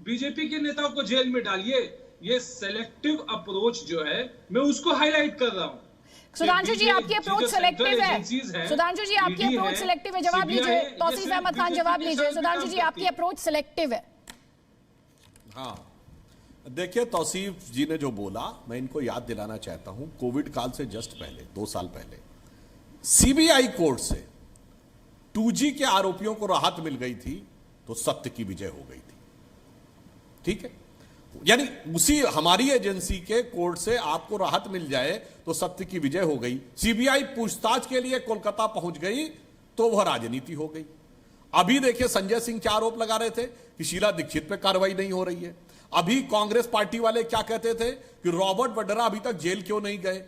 बीजेपी के नेताओं को जेल में डालिए। ये सेलेक्टिव अप्रोच जो है, मैं उसको हाईलाइट कर रहा हूं। सुधांशु जी, आपकी अप्रोच सेलेक्टिव है। सुधांशु जी, आपकी अप्रोच सेलेक्टिव है, जवाब लीजिए। तौसीफ अहमद खान, जवाब लीजिए। सुधांशु जी, आपकी अप्रोच सेलेक्टिव है। हाँ, देखिए तौसीफ जी ने जो बोला, मैं इनको याद दिलाना चाहता हूं, कोविड काल से जस्ट पहले, 2 साल पहले सीबीआई कोर्ट से 2G के आरोपियों को राहत मिल गई थी, तो सत्य की विजय हो गई थी। ठीक है, यानी उसी हमारी एजेंसी के कोर्ट से आपको राहत मिल जाए तो सत्य की विजय हो गई। सीबीआई पूछताछ के लिए कोलकाता पहुंच गई तो वह राजनीति हो गई। अभी देखिए संजय सिंह क्या आरोप लगा रहे थे कि शीला दीक्षित पे कार्रवाई नहीं हो रही है। अभी कांग्रेस पार्टी वाले क्या कहते थे कि रॉबर्ट वड्रा अभी तक जेल क्यों नहीं गए।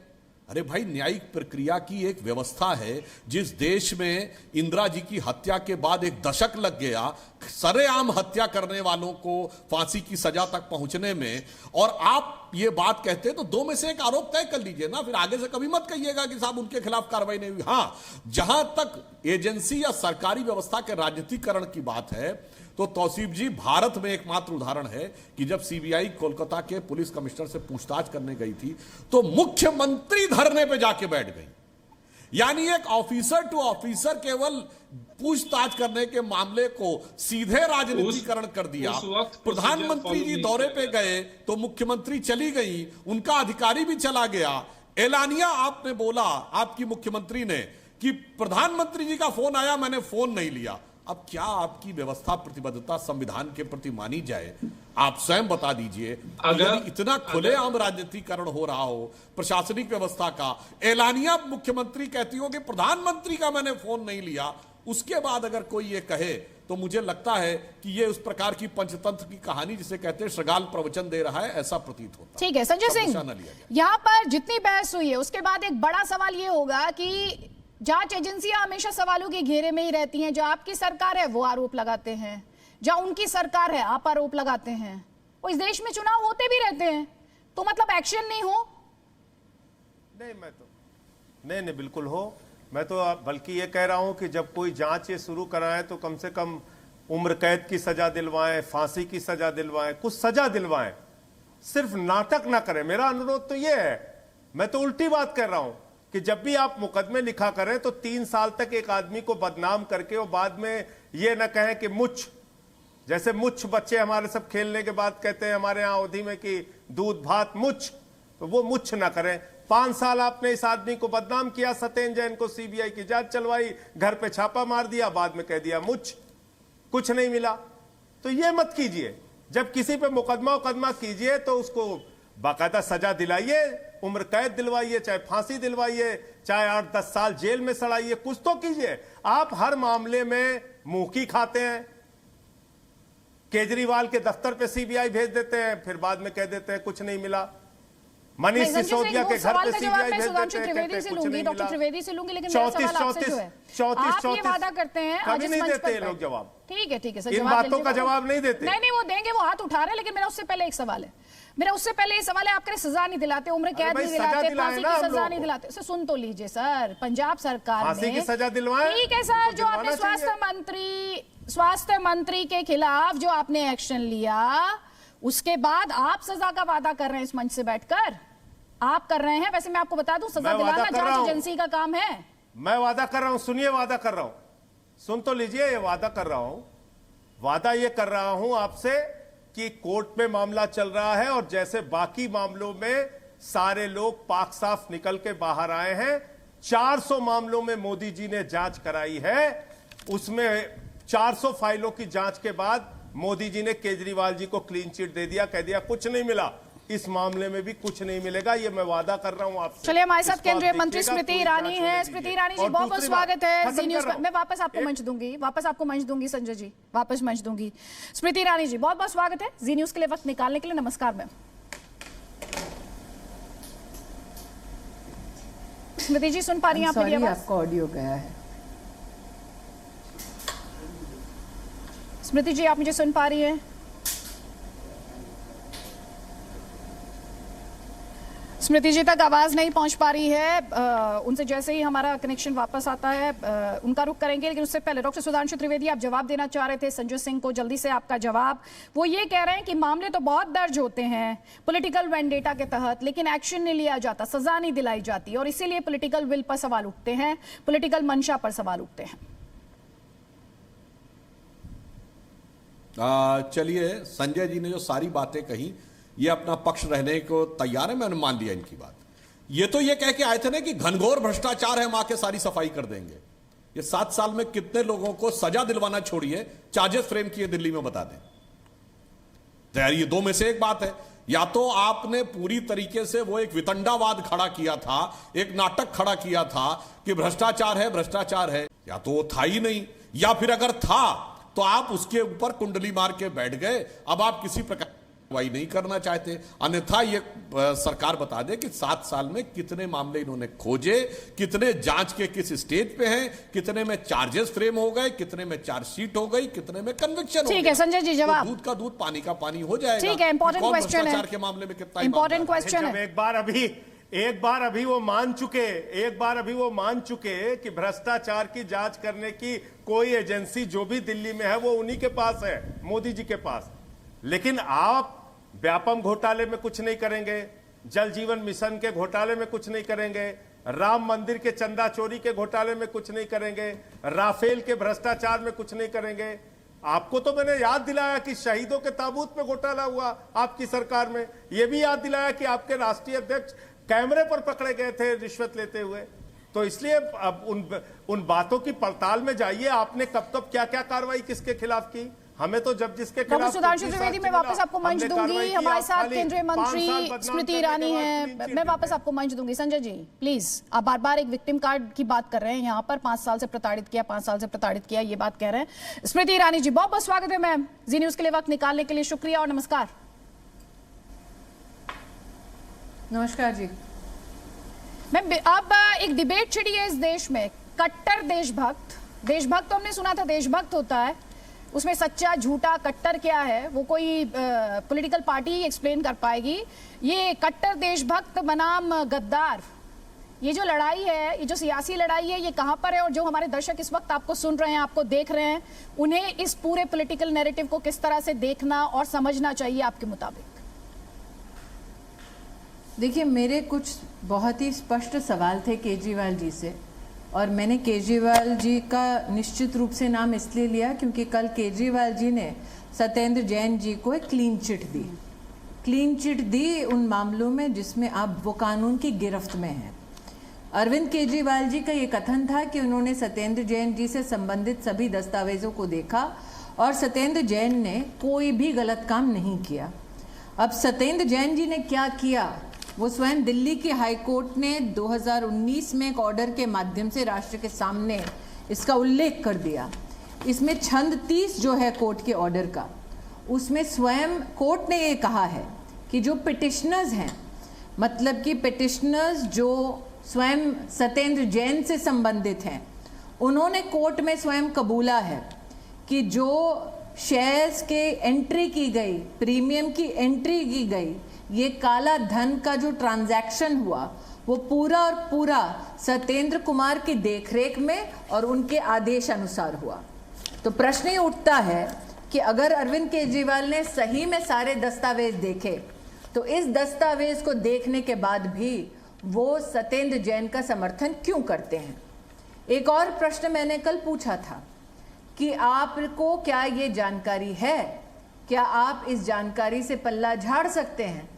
अरे भाई, न्यायिक प्रक्रिया की एक व्यवस्था है। जिस देश में इंदिरा जी की हत्या के बाद एक दशक लग गया सरेआम हत्या करने वालों को फांसी की सजा तक पहुंचने में, और आप ये बात कहते हैं तो दो में से एक आरोप तय कर लीजिए ना, फिर आगे से कभी मत कहिएगा कि साहब उनके खिलाफ कार्रवाई नहीं हुई। हां, जहां तक एजेंसी या सरकारी व्यवस्था के राजनीतिकरण की बात है तो तौसीफ जी भारत में एकमात्र उदाहरण है कि जब सीबीआई कोलकाता के पुलिस कमिश्नर से पूछताछ करने गई थी तो मुख्यमंत्री धरने पे जाके बैठ गई। यानी एक ऑफिसर टू ऑफिसर केवल पूछताछ करने के मामले को सीधे राजनीतिकरण कर दिया। प्रधानमंत्री जी दौरे पे गए तो मुख्यमंत्री चली गई, उनका अधिकारी भी चला गया। एलानिया आपने बोला, आपकी मुख्यमंत्री ने, कि प्रधानमंत्री जी का फोन आया, मैंने फोन नहीं लिया। अब क्या आपकी व्यवस्था प्रतिबद्धता संविधान के प्रति मानी जाए? आप स्वयं बता दीजिए। अगर इतना खुलेआम राजनीतिकरण हो रहा हो प्रशासनिक व्यवस्था का, एलानिया मुख्यमंत्री कहती हो कि प्रधानमंत्री का मैंने फोन नहीं लिया, उसके बाद अगर कोई ये कहे तो मुझे लगता है कि ये उस प्रकार की पंचतंत्र की कहानी जिसे कहते हैं श्रृगाल प्रवचन दे रहा है, ऐसा प्रतीत होता है। ठीक है संजय सिंह, यहां पर जितनी बहस हुई है उसके बाद एक बड़ा सवाल ये होगा कि जांच एजेंसियां हमेशा सवालों के घेरे में ही रहती हैं। जो आपकी सरकार है वो आरोप लगाते हैं, जो उनकी सरकार है आप आरोप लगाते हैं। वो इस देश में चुनाव होते भी रहते हैं, तो मतलब एक्शन नहीं हो? नहीं, बिल्कुल हो। मैं तो बल्कि ये कह रहा हूं कि जब कोई जांच ये शुरू कराए तो कम से कम उम्र कैद की सजा दिलवाएं, फांसी की सजा दिलवाएं, कुछ सजा दिलवाएं, सिर्फ नाटक ना करें। मेरा अनुरोध तो ये है। मैं तो उल्टी बात कर रहा हूं कि जब भी आप मुकदमे लिखा करें तो 3 साल तक एक आदमी को बदनाम करके और बाद में ये ना कहें कि मुच्छ, जैसे मुच्छ बच्चे हमारे सब खेलने के बाद कहते हैं हमारे यहां अवधि में कि दूध भात मुच्छ, तो वो मुच्छ ना करें। 5 साल आपने इस आदमी को बदनाम किया, सत्येंद्र जैन को सीबीआई की जांच चलवाई, घर पे छापा मार दिया, बाद में कह दिया मुच्छ, कुछ नहीं मिला। तो ये मत कीजिए। जब किसी पे मुकदमा कीजिए तो उसको बाकायदा सजा दिलाइए, उम्र कैद दिलवाइए, चाहे फांसी दिलवाइए, चाहे 8-10 साल जेल में सड़ाइए, कुछ तो कीजिए। आप हर मामले में मुंह की खाते हैं। केजरीवाल के दफ्तर पे सीबीआई भेज देते हैं, फिर बाद में कह देते हैं कुछ नहीं मिला। मनीष सिसोदिया के घर पे सीबीआई भेज देते हैं, कहते हैं कुछ नहीं मिला। डॉक्टर त्रिवेदी से लूंगी, लेकिन मेरा सवाल आपसे जो है, आप ये वादा करते हैं, कभी नहीं देते लोग जवाब। ठीक है सर, इन बातों का जवाब नहीं देते। नहीं वो देंगे, वो हाथ उठा रहे हैं, लेकिन मेरा उससे पहले एक सवाल है। आप कह सजा नहीं दिलाते, उम्र कैद नहीं दिलाते, फांसी की सजा नहीं दिलाते। सर सुन तो लीजिए सर, पंजाब सरकार फांसी की सजा दिलवाएं। ठीक है सर, जो आपने स्वास्थ्य मंत्री के खिलाफ जो आपने एक्शन लिया, उसके बाद आप सजा का वादा कर रहे हैं इस मंच से बैठकर, आप कर रहे हैं। वैसे मैं आपको बता दूं, सजा दिलाना जांच एजेंसी का काम है। मैं वादा कर रहा हूं, सुनिए, वादा कर रहा हूं, सुन तो लीजिए। ये वादा कर रहा हूं, वादा ये कर रहा हूं आपसे कि कोर्ट में मामला चल रहा है और जैसे बाकी मामलों में सारे लोग पाक साफ निकल के बाहर आए हैं, 400 मामलों में मोदी जी ने जांच कराई है। उसमें 400 फाइलों की जांच के बाद मोदी जी ने केजरीवाल जी को क्लीन चिट दे दिया, कह दिया कुछ नहीं मिला। इस मामले में भी कुछ नहीं मिलेगा, ये मैं वादा कर रहा हूं आपसे। चलिए, हमारे साथ केंद्रीय मंत्री स्मृति ईरानी है। स्मृति ईरानी जी, बहुत बहुत स्वागत है जी न्यूज पर। मैं वापस आपको मंच दूंगी, संजय जी, वापस मंच दूंगी। स्मृति ईरानी जी, बहुत बहुत स्वागत है जी न्यूज के लिए वक्त निकालने के लिए। नमस्कार मैम। स्मृति जी सुन पा रही हैं आप मेरी आवाज? आपका ऑडियो गया है। स्मृति जी, आप मुझे सुन पा रही हैं? स्मृति जी तक आवाज नहीं पहुंच पा रही है। उनसे जैसे ही हमारा कनेक्शन वापस आता है उनका रुख करेंगे, लेकिन उससे पहले डॉक्टर सुधांशु त्रिवेदी, आप जवाब देना चाह रहे थे संजय सिंह को, जल्दी से आपका जवाब। वो ये कह रहे हैं कि मामले तो बहुत दर्ज होते हैं पॉलिटिकल वेंडेटा के तहत, लेकिन एक्शन नहीं लिया जाता, सजा नहीं दिलाई जाती, और इसीलिए पॉलिटिकल विल पर सवाल उठते हैं, पॉलिटिकल मंशा पर सवाल उठते हैं। चलिए, संजय जी ने जो सारी बातें कही, ये अपना पक्ष रहने को तैयार है, मैंने मान लिया इनकी बात। ये तो ये कह के आए थे ना कि घनघोर भ्रष्टाचार है, हम आके सारी सफाई कर देंगे। ये 7 साल में कितने लोगों को सजा दिलवाना छोड़िए, चार्जेस फ्रेम किए दिल्ली में, बता दें। तो यार ये दो में से एक बात है, या तो आपने पूरी तरीके से वो एक वितंडावाद खड़ा किया था, एक नाटक खड़ा किया था कि भ्रष्टाचार है, या तो वो था ही नहीं, या फिर अगर था तो आप उसके ऊपर कुंडली मार के बैठ गए। अब आप किसी प्रकार कार्रवाई नहीं करना चाहते। अन्यथा ये सरकार बता दे कि 7 साल में कितने मामले इन्होंने खोजे, कितने जांच के किस स्टेज पे हैं, कितने में चार्जेस फ्रेम हो गए, कितने में चार्जशीट हो गई, कितने में कन्विक्शन हो गया। ठीक है संजय जी, जवाब। तो दूध का दूध पानी का पानी हो जाएगा। ठीक है, इंपॉर्टेंट क्वेश्चन है। के मामले में कितना इंपॉर्टेंट क्वेश्चन है। एक बार अभी वो मान चुके कि भ्रष्टाचार की जांच करने की कोई एजेंसी जो भी दिल्ली में है वो उन्हीं के पास है, मोदी जी के पास। लेकिन आप व्यापम घोटाले में कुछ नहीं करेंगे, जल जीवन मिशन के घोटाले में कुछ नहीं करेंगे, राम मंदिर के चंदा चोरी के घोटाले में कुछ नहीं करेंगे, राफेल के भ्रष्टाचार में कुछ नहीं करेंगे। आपको तो मैंने याद दिलाया कि शहीदों के ताबूत में घोटाला हुआ आपकी सरकार में। यह भी याद दिलाया कि आपके राष्ट्रीय अध्यक्ष कैमरे पर पकड़े गए थे रिश्वत लेते हुए। तो इसलिए अब उन बातों की पड़ताल में जाइए, आपने कब कब क्या क्या कार्रवाई किसके खिलाफ की। हमें तो जब जिसके खिलाफ सुधांशु त्रिवेदी, मैं वापस आपको मंच दूंगी। हमारे साथ केंद्रीय मंत्री स्मृति ईरानी है, मैं वापस आपको मंच दूंगी। संजय जी प्लीज, आप बार बार एक विक्टिम कार्ड की बात कर रहे हैं यहाँ पर, 5 साल से प्रताड़ित किया, ये बात कह रहे हैं। स्मृति ईरानी जी, बहुत बहुत स्वागत है मैम, जी न्यूज के लिए वक्त निकालने के लिए शुक्रिया और नमस्कार। नमस्कार जी। मैम, अब एक डिबेट छिड़ी है इस देश में, कट्टर देशभक्त तो हमने सुना था देशभक्त होता है, उसमें सच्चा झूठा कट्टर क्या है वो कोई पॉलिटिकल पार्टी एक्सप्लेन कर पाएगी। ये कट्टर देशभक्त बनाम गद्दार, ये जो लड़ाई है, ये जो सियासी लड़ाई है, ये कहां पर है? और जो हमारे दर्शक इस वक्त आपको सुन रहे हैं, आपको देख रहे हैं, उन्हें इस पूरे पॉलिटिकल नैरेटिव को किस तरह से देखना और समझना चाहिए आपके मुताबिक? देखिए, मेरे कुछ बहुत ही स्पष्ट सवाल थे केजरीवाल जी से, और मैंने केजरीवाल जी का निश्चित रूप से नाम इसलिए लिया क्योंकि कल केजरीवाल जी ने सत्येंद्र जैन जी को एक क्लीन चिट दी उन मामलों में जिसमें अब वो कानून की गिरफ्त में हैं। अरविंद केजरीवाल जी का ये कथन था कि उन्होंने सत्येंद्र जैन जी से संबंधित सभी दस्तावेजों को देखा और सत्येंद्र जैन ने कोई भी गलत काम नहीं किया। अब सत्येंद्र जैन जी ने क्या किया, वो स्वयं दिल्ली की हाई कोर्ट ने 2019 में एक ऑर्डर के माध्यम से राष्ट्र के सामने इसका उल्लेख कर दिया। इसमें छंद 30 जो है कोर्ट के ऑर्डर का, उसमें स्वयं कोर्ट ने ये कहा है कि जो पिटिशनर्स हैं, मतलब कि पिटिशनर्स जो स्वयं सत्येंद्र जैन से संबंधित हैं, उन्होंने कोर्ट में स्वयं कबूला है कि जो शेयर्स के एंट्री की गई, प्रीमियम की एंट्री की गई, ये काला धन का जो ट्रांजैक्शन हुआ वो पूरा और पूरा सत्येंद्र कुमार की देखरेख में और उनके आदेश अनुसार हुआ। तो प्रश्न ये उठता है कि अगर अरविंद केजरीवाल ने सही में सारे दस्तावेज देखे तो इस दस्तावेज को देखने के बाद भी वो सत्येंद्र जैन का समर्थन क्यों करते हैं। एक और प्रश्न मैंने कल पूछा था कि आपको क्या ये जानकारी है, क्या आप इस जानकारी से पल्ला झाड़ सकते हैं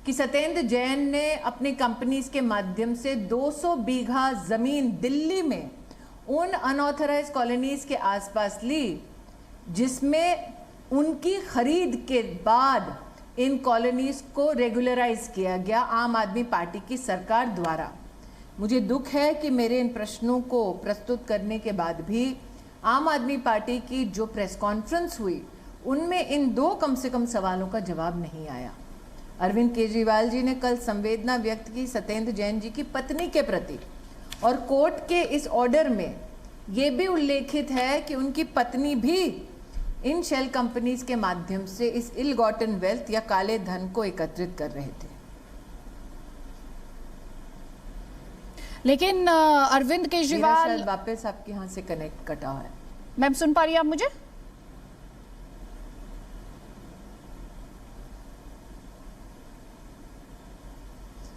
कि सत्येंद्र जैन ने अपनी कंपनीज के माध्यम से 200 बीघा जमीन दिल्ली में उन अनऑथराइज्ड कॉलोनीज के आसपास ली, जिसमें उनकी खरीद के बाद इन कॉलोनीज को रेगुलराइज किया गया आम आदमी पार्टी की सरकार द्वारा। मुझे दुख है कि मेरे इन प्रश्नों को प्रस्तुत करने के बाद भी आम आदमी पार्टी की जो प्रेस कॉन्फ्रेंस हुई उनमें इन 2 कम से कम सवालों का जवाब नहीं आया। अरविंद केजरीवाल जी ने कल संवेदना व्यक्त की सत्येंद्र जैन जी की पत्नी के प्रति, और कोर्ट के इस ऑर्डर में ये भी उल्लेखित है कि उनकी पत्नी भी इन शेल कंपनीज के माध्यम से इस इल गॉटन वेल्थ या काले धन को एकत्रित कर रहे थे। लेकिन अरविंद केजरीवाल, वापस आपके यहाँ से कनेक्ट कटा है। मैम सुन पा रही हैं आप मुझे?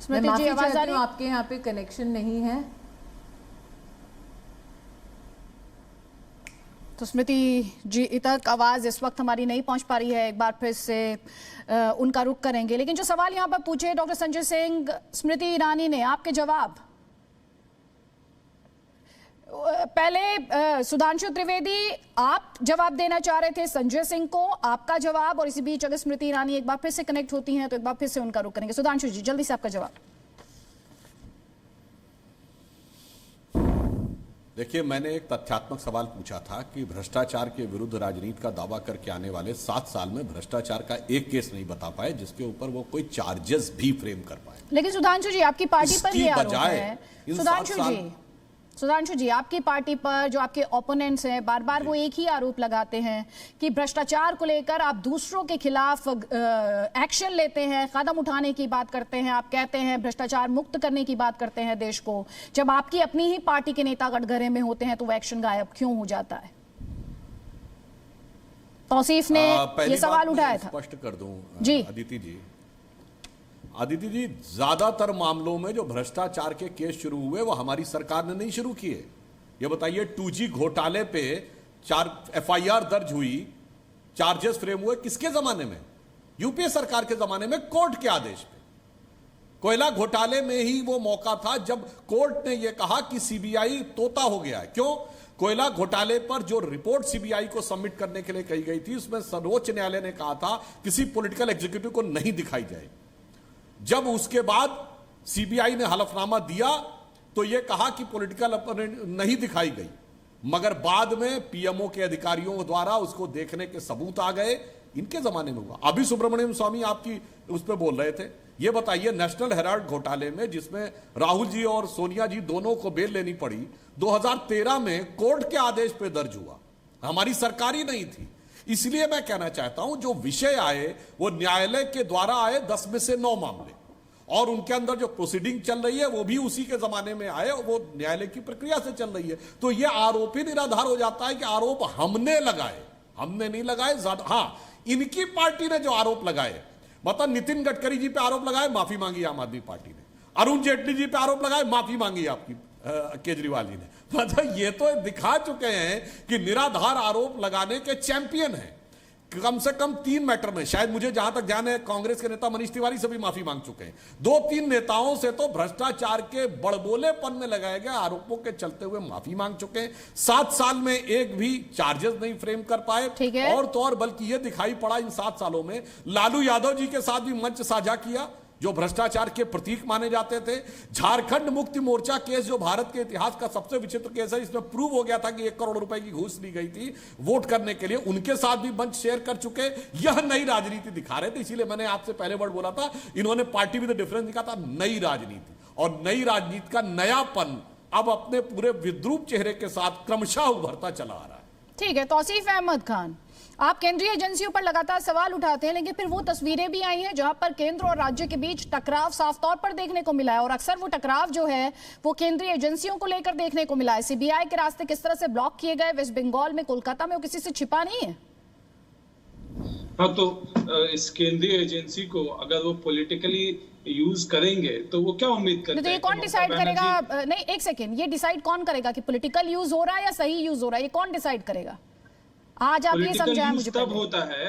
स्मृति जी, आवाज आ रही है? आपके यहाँ पे कनेक्शन नहीं है तो स्मृति जी तक आवाज इस वक्त हमारी नहीं पहुंच पा रही है। एक बार फिर से उनका रुख करेंगे। लेकिन जो सवाल यहाँ पर पूछे डॉक्टर संजय सिंह, स्मृति ईरानी ने आपके जवाब, पहले सुधांशु त्रिवेदी, आप जवाब देना चाह रहे थे संजय सिंह को, आपका जवाब, और इसी बीच अगर स्मृति ईरानी एक बार फिर से कनेक्ट होती हैं तो एक बार फिर से उनका रुख करेंगे। सुधांशु जी, जल्दी से आपका जवाब। देखिए, मैंने एक तथ्यात्मक सवाल पूछा था कि भ्रष्टाचार के विरुद्ध राजनीति का दावा करके आने वाले 7 साल में भ्रष्टाचार का एक केस नहीं बता पाए जिसके ऊपर वो कोई चार्जेस भी फ्रेम कर पाए। लेकिन सुधांशु जी, आपकी पार्टी पर ये आरोप है। सुधांशु जी, आपकी पार्टी पर जो आपके ओपोनेंट्स हैं बार बार वो एक ही आरोप लगाते हैं कि भ्रष्टाचार को लेकर आप दूसरों के खिलाफ एक्शन लेते हैं, कदम उठाने की बात करते हैं, आप कहते हैं भ्रष्टाचार मुक्त करने की बात करते हैं देश को। जब आपकी अपनी ही पार्टी के नेता कटघरे में होते हैं तो वो एक्शन गायब क्यों हो जाता है? तौसीफ ने ये सवाल उठाया था। स्पष्ट कर दूं जी आदिति जी, ज्यादातर मामलों में जो भ्रष्टाचार के केस शुरू हुए वो हमारी सरकार ने नहीं शुरू किए। ये बताइए, 2G घोटाले पे 4 FIR दर्ज हुई, चार्जेस फ्रेम हुए किसके जमाने में? यूपीए सरकार के जमाने में, कोर्ट के आदेश पे। कोयला घोटाले में ही वो मौका था जब कोर्ट ने यह कहा कि सीबीआई तोता हो गया है। क्यों? कोयला घोटाले पर जो रिपोर्ट सीबीआई को सबमिट करने के लिए कही गई थी उसमें सर्वोच्च न्यायालय ने कहा था किसी पॉलिटिकल एग्जीक्यूटिव को नहीं दिखाई जाए। जब उसके बाद सीबीआई ने हलफनामा दिया तो यह कहा कि पॉलिटिकल अपोनेंट नहीं दिखाई गई, मगर बाद में पीएमओ के अधिकारियों द्वारा उसको देखने के सबूत आ गए। इनके जमाने में हुआ। अभी सुब्रमण्यम स्वामी आपकी उस पर बोल रहे थे। यह बताइए, नेशनल हेराल्ड घोटाले में जिसमें राहुल जी और सोनिया जी दोनों को बेल लेनी पड़ी, 2013 में कोर्ट के आदेश पे दर्ज हुआ, हमारी सरकार ही नहीं थी। इसलिए मैं कहना चाहता हूं जो विषय आए वो न्यायालय के द्वारा आए 10 में से 9 मामले, और उनके अंदर जो प्रोसीडिंग चल रही है वो भी उसी के जमाने में आए, वो न्यायालय की प्रक्रिया से चल रही है। तो ये आरोप ही निराधार हो जाता है कि आरोप हमने लगाए, हमने नहीं लगाए। हाँ, इनकी पार्टी ने जो आरोप लगाए, मतलब नितिन गडकरी जी पे आरोप लगाए, माफी मांगी आम आदमी पार्टी ने। अरुण जेटली जी पे आरोप लगाए, माफी मांगी आपकी केजरीवाल जी ने। मतलब ये तो दिखा चुके हैं कि निराधार आरोप लगाने के चैंपियन हैं। कम से कम 3 मैटर में, शायद मुझे जहां तक ध्यान है कांग्रेस के नेता मनीष तिवारी से भी माफी मांग चुके हैं। 2-3 नेताओं से तो भ्रष्टाचार के बड़बोलेपन में लगाए गए आरोपों के चलते हुए माफी मांग चुके हैं। 7 साल में एक भी चार्जेस नहीं फ्रेम कर पाए। और तो और बल्कि यह दिखाई पड़ा इन 7 सालों में लालू यादव जी के साथ भी मंच साझा किया जो भ्रष्टाचार के प्रतीक माने जाते थे। झारखंड मुक्ति मोर्चा केस जो भारत के इतिहास का सबसे विचित्र केस है, इसमें प्रूव हो गया था कि 1 करोड़ रुपए की घूस ली गई थी वोट करने के लिए, उनके साथ भी मंच शेयर कर चुके। यह नई राजनीति दिखा रहे थे। इसीलिए मैंने आपसे पहले वर्ड बोला था, इन्होंने पार्टी विद डिफरेंस दिखा था, नई राजनीति। और नई राजनीति का नयापन अब अपने पूरे विद्रूप चेहरे के साथ क्रमशः उभरता चला आ रहा है। ठीक है, तौसीफ अहमद खान, आप केंद्रीय एजेंसियों पर लगातार सवाल उठाते हैं, लेकिन फिर वो तस्वीरें भी आई हैं जहां पर केंद्र और राज्य के बीच टकराव साफ तौर पर देखने को मिला है, और अक्सर वो टकराव जो है वो केंद्रीय एजेंसियों को लेकर देखने को मिला है। सीबीआई के रास्ते किस तरह से ब्लॉक किए गए वेस्ट बंगाल में, कोलकाता में, वो किसी से छिपा नहीं है। हाँ, तो इस केंद्रीय एजेंसी को अगर वो पॉलिटिकली यूज करेंगे तो वो क्या उम्मीद करते हैं? तो ये कौन डिसाइड करेगा? नहीं, एक सेकेंड, ये डिसाइड कौन करेगा कि पॉलिटिकल यूज हो रहा है या सही यूज हो रहा है? ये कौन डिसाइड करेगा? आज आप ये समझाएं मुझे। तब होता है